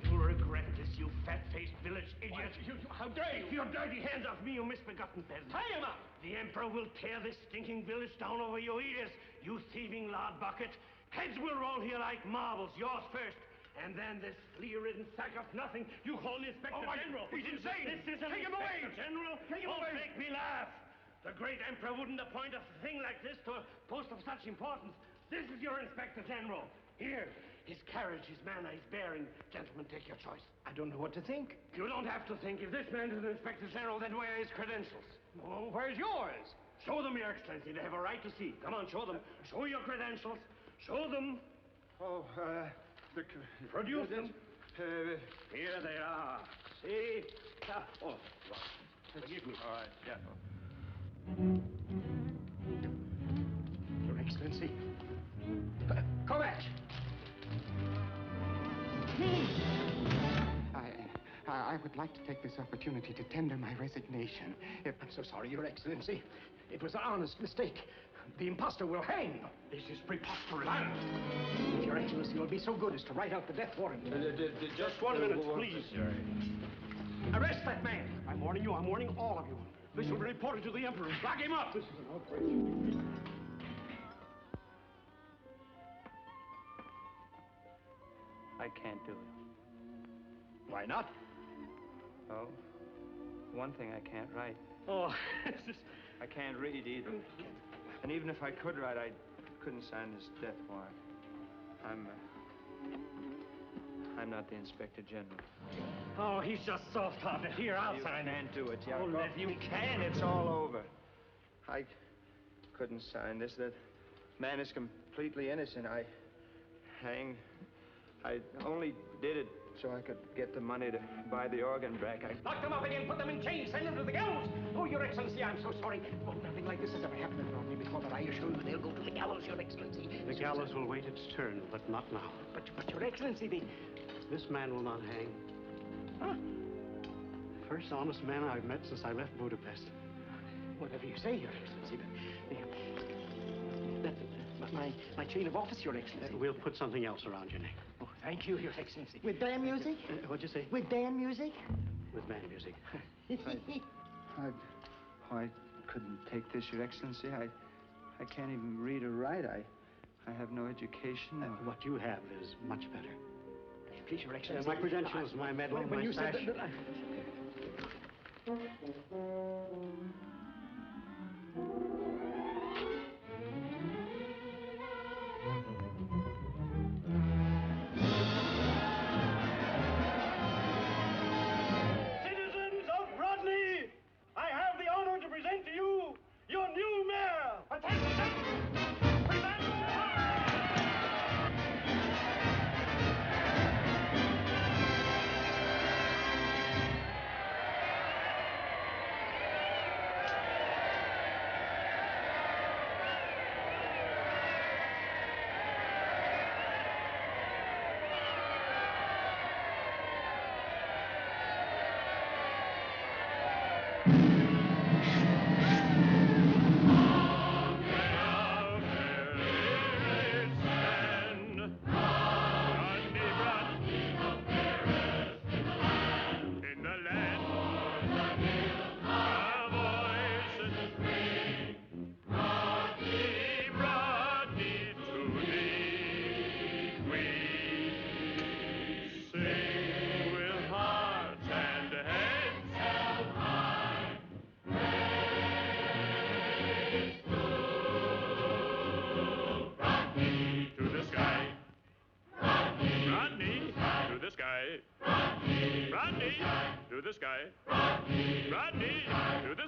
[SPEAKER 14] You'll regret this, you fat-faced village idiot. How dare you? Keep your dirty hands off me, you misbegotten peasant. Tie him up! The Emperor will tear this stinking village down over your ears, you thieving lard bucket. Heads will roll here like marbles, yours first. And then this flea-ridden sack of nothing you call an Inspector General.
[SPEAKER 9] He's insane!
[SPEAKER 14] This is an Inspector General? Don't make me laugh. The great Emperor wouldn't appoint a thing like this to a post of such importance. This is your Inspector General. Here. His carriage, his manner, his bearing. Gentlemen, take your choice.
[SPEAKER 4] I don't know what to think.
[SPEAKER 14] You don't have to think. If this man is an Inspector General, then where are his credentials? Oh, where's yours? Show them, Your Excellency. They have a right to see. Come on, show them. Show your credentials. Show them.
[SPEAKER 2] Oh,
[SPEAKER 14] Produce them. Here they are. See? Oh, forgive me.
[SPEAKER 2] All right, yeah.
[SPEAKER 4] Your Excellency. Correct.
[SPEAKER 6] I would like to take this opportunity to tender my resignation.
[SPEAKER 4] I'm so sorry, Your Excellency. It was an honest mistake. The imposter will hang.
[SPEAKER 14] This is preposterous.
[SPEAKER 4] If Your Excellency will be so good as to write out the death warrant.
[SPEAKER 14] Just 1 minute, please.
[SPEAKER 4] Arrest that man.
[SPEAKER 14] I'm warning you. I'm warning all of you. This will be reported to the Emperor. Lock him up. This is an outrage.
[SPEAKER 9] I can't do it.
[SPEAKER 4] Why not?
[SPEAKER 9] Oh, one thing I can't write.
[SPEAKER 14] Oh,
[SPEAKER 9] I can't read either. And even if I could write, I couldn't sign this death warrant. I'm not the Inspector General.
[SPEAKER 14] Oh, he's just soft-hearted. Here, I'll sign it.
[SPEAKER 9] You can't do it,
[SPEAKER 14] Oh,
[SPEAKER 9] Yakov.
[SPEAKER 14] Lev,
[SPEAKER 9] You can. It's all over. I couldn't sign this. The man is completely innocent. hanged. I only did it so I could get the money to buy the organ back.
[SPEAKER 4] Lock them up again, put them in chains, send them to the gallows. Oh, Your Excellency, I'm so sorry. Oh, nothing like this has ever happened in Rodney before, but I assure you they'll go to the gallows, Your Excellency.
[SPEAKER 14] The gallows will wait its turn, but not now.
[SPEAKER 4] But Your Excellency,
[SPEAKER 14] This man will not hang.
[SPEAKER 4] Huh?
[SPEAKER 14] First honest man I've met since I left Budapest.
[SPEAKER 4] Whatever you say, Your Excellency, but my chain of office, Your Excellency.
[SPEAKER 14] We'll put something else around your neck.
[SPEAKER 4] Oh, thank you, Your Excellency.
[SPEAKER 13] With band music?
[SPEAKER 14] What'd you say?
[SPEAKER 13] With band music?
[SPEAKER 14] With band music.
[SPEAKER 9] I couldn't take this, Your Excellency. I can't even read or write. I have no education.
[SPEAKER 14] What you have is much better.
[SPEAKER 4] Please, Your Excellency.
[SPEAKER 14] My credentials, my medal,
[SPEAKER 4] when
[SPEAKER 14] my
[SPEAKER 4] you
[SPEAKER 14] stash.
[SPEAKER 4] said that
[SPEAKER 7] Citizens of Rodney, I have the honor to present to you your new mayor. Attention!
[SPEAKER 8] Rodney, to the sky. Rodney, to the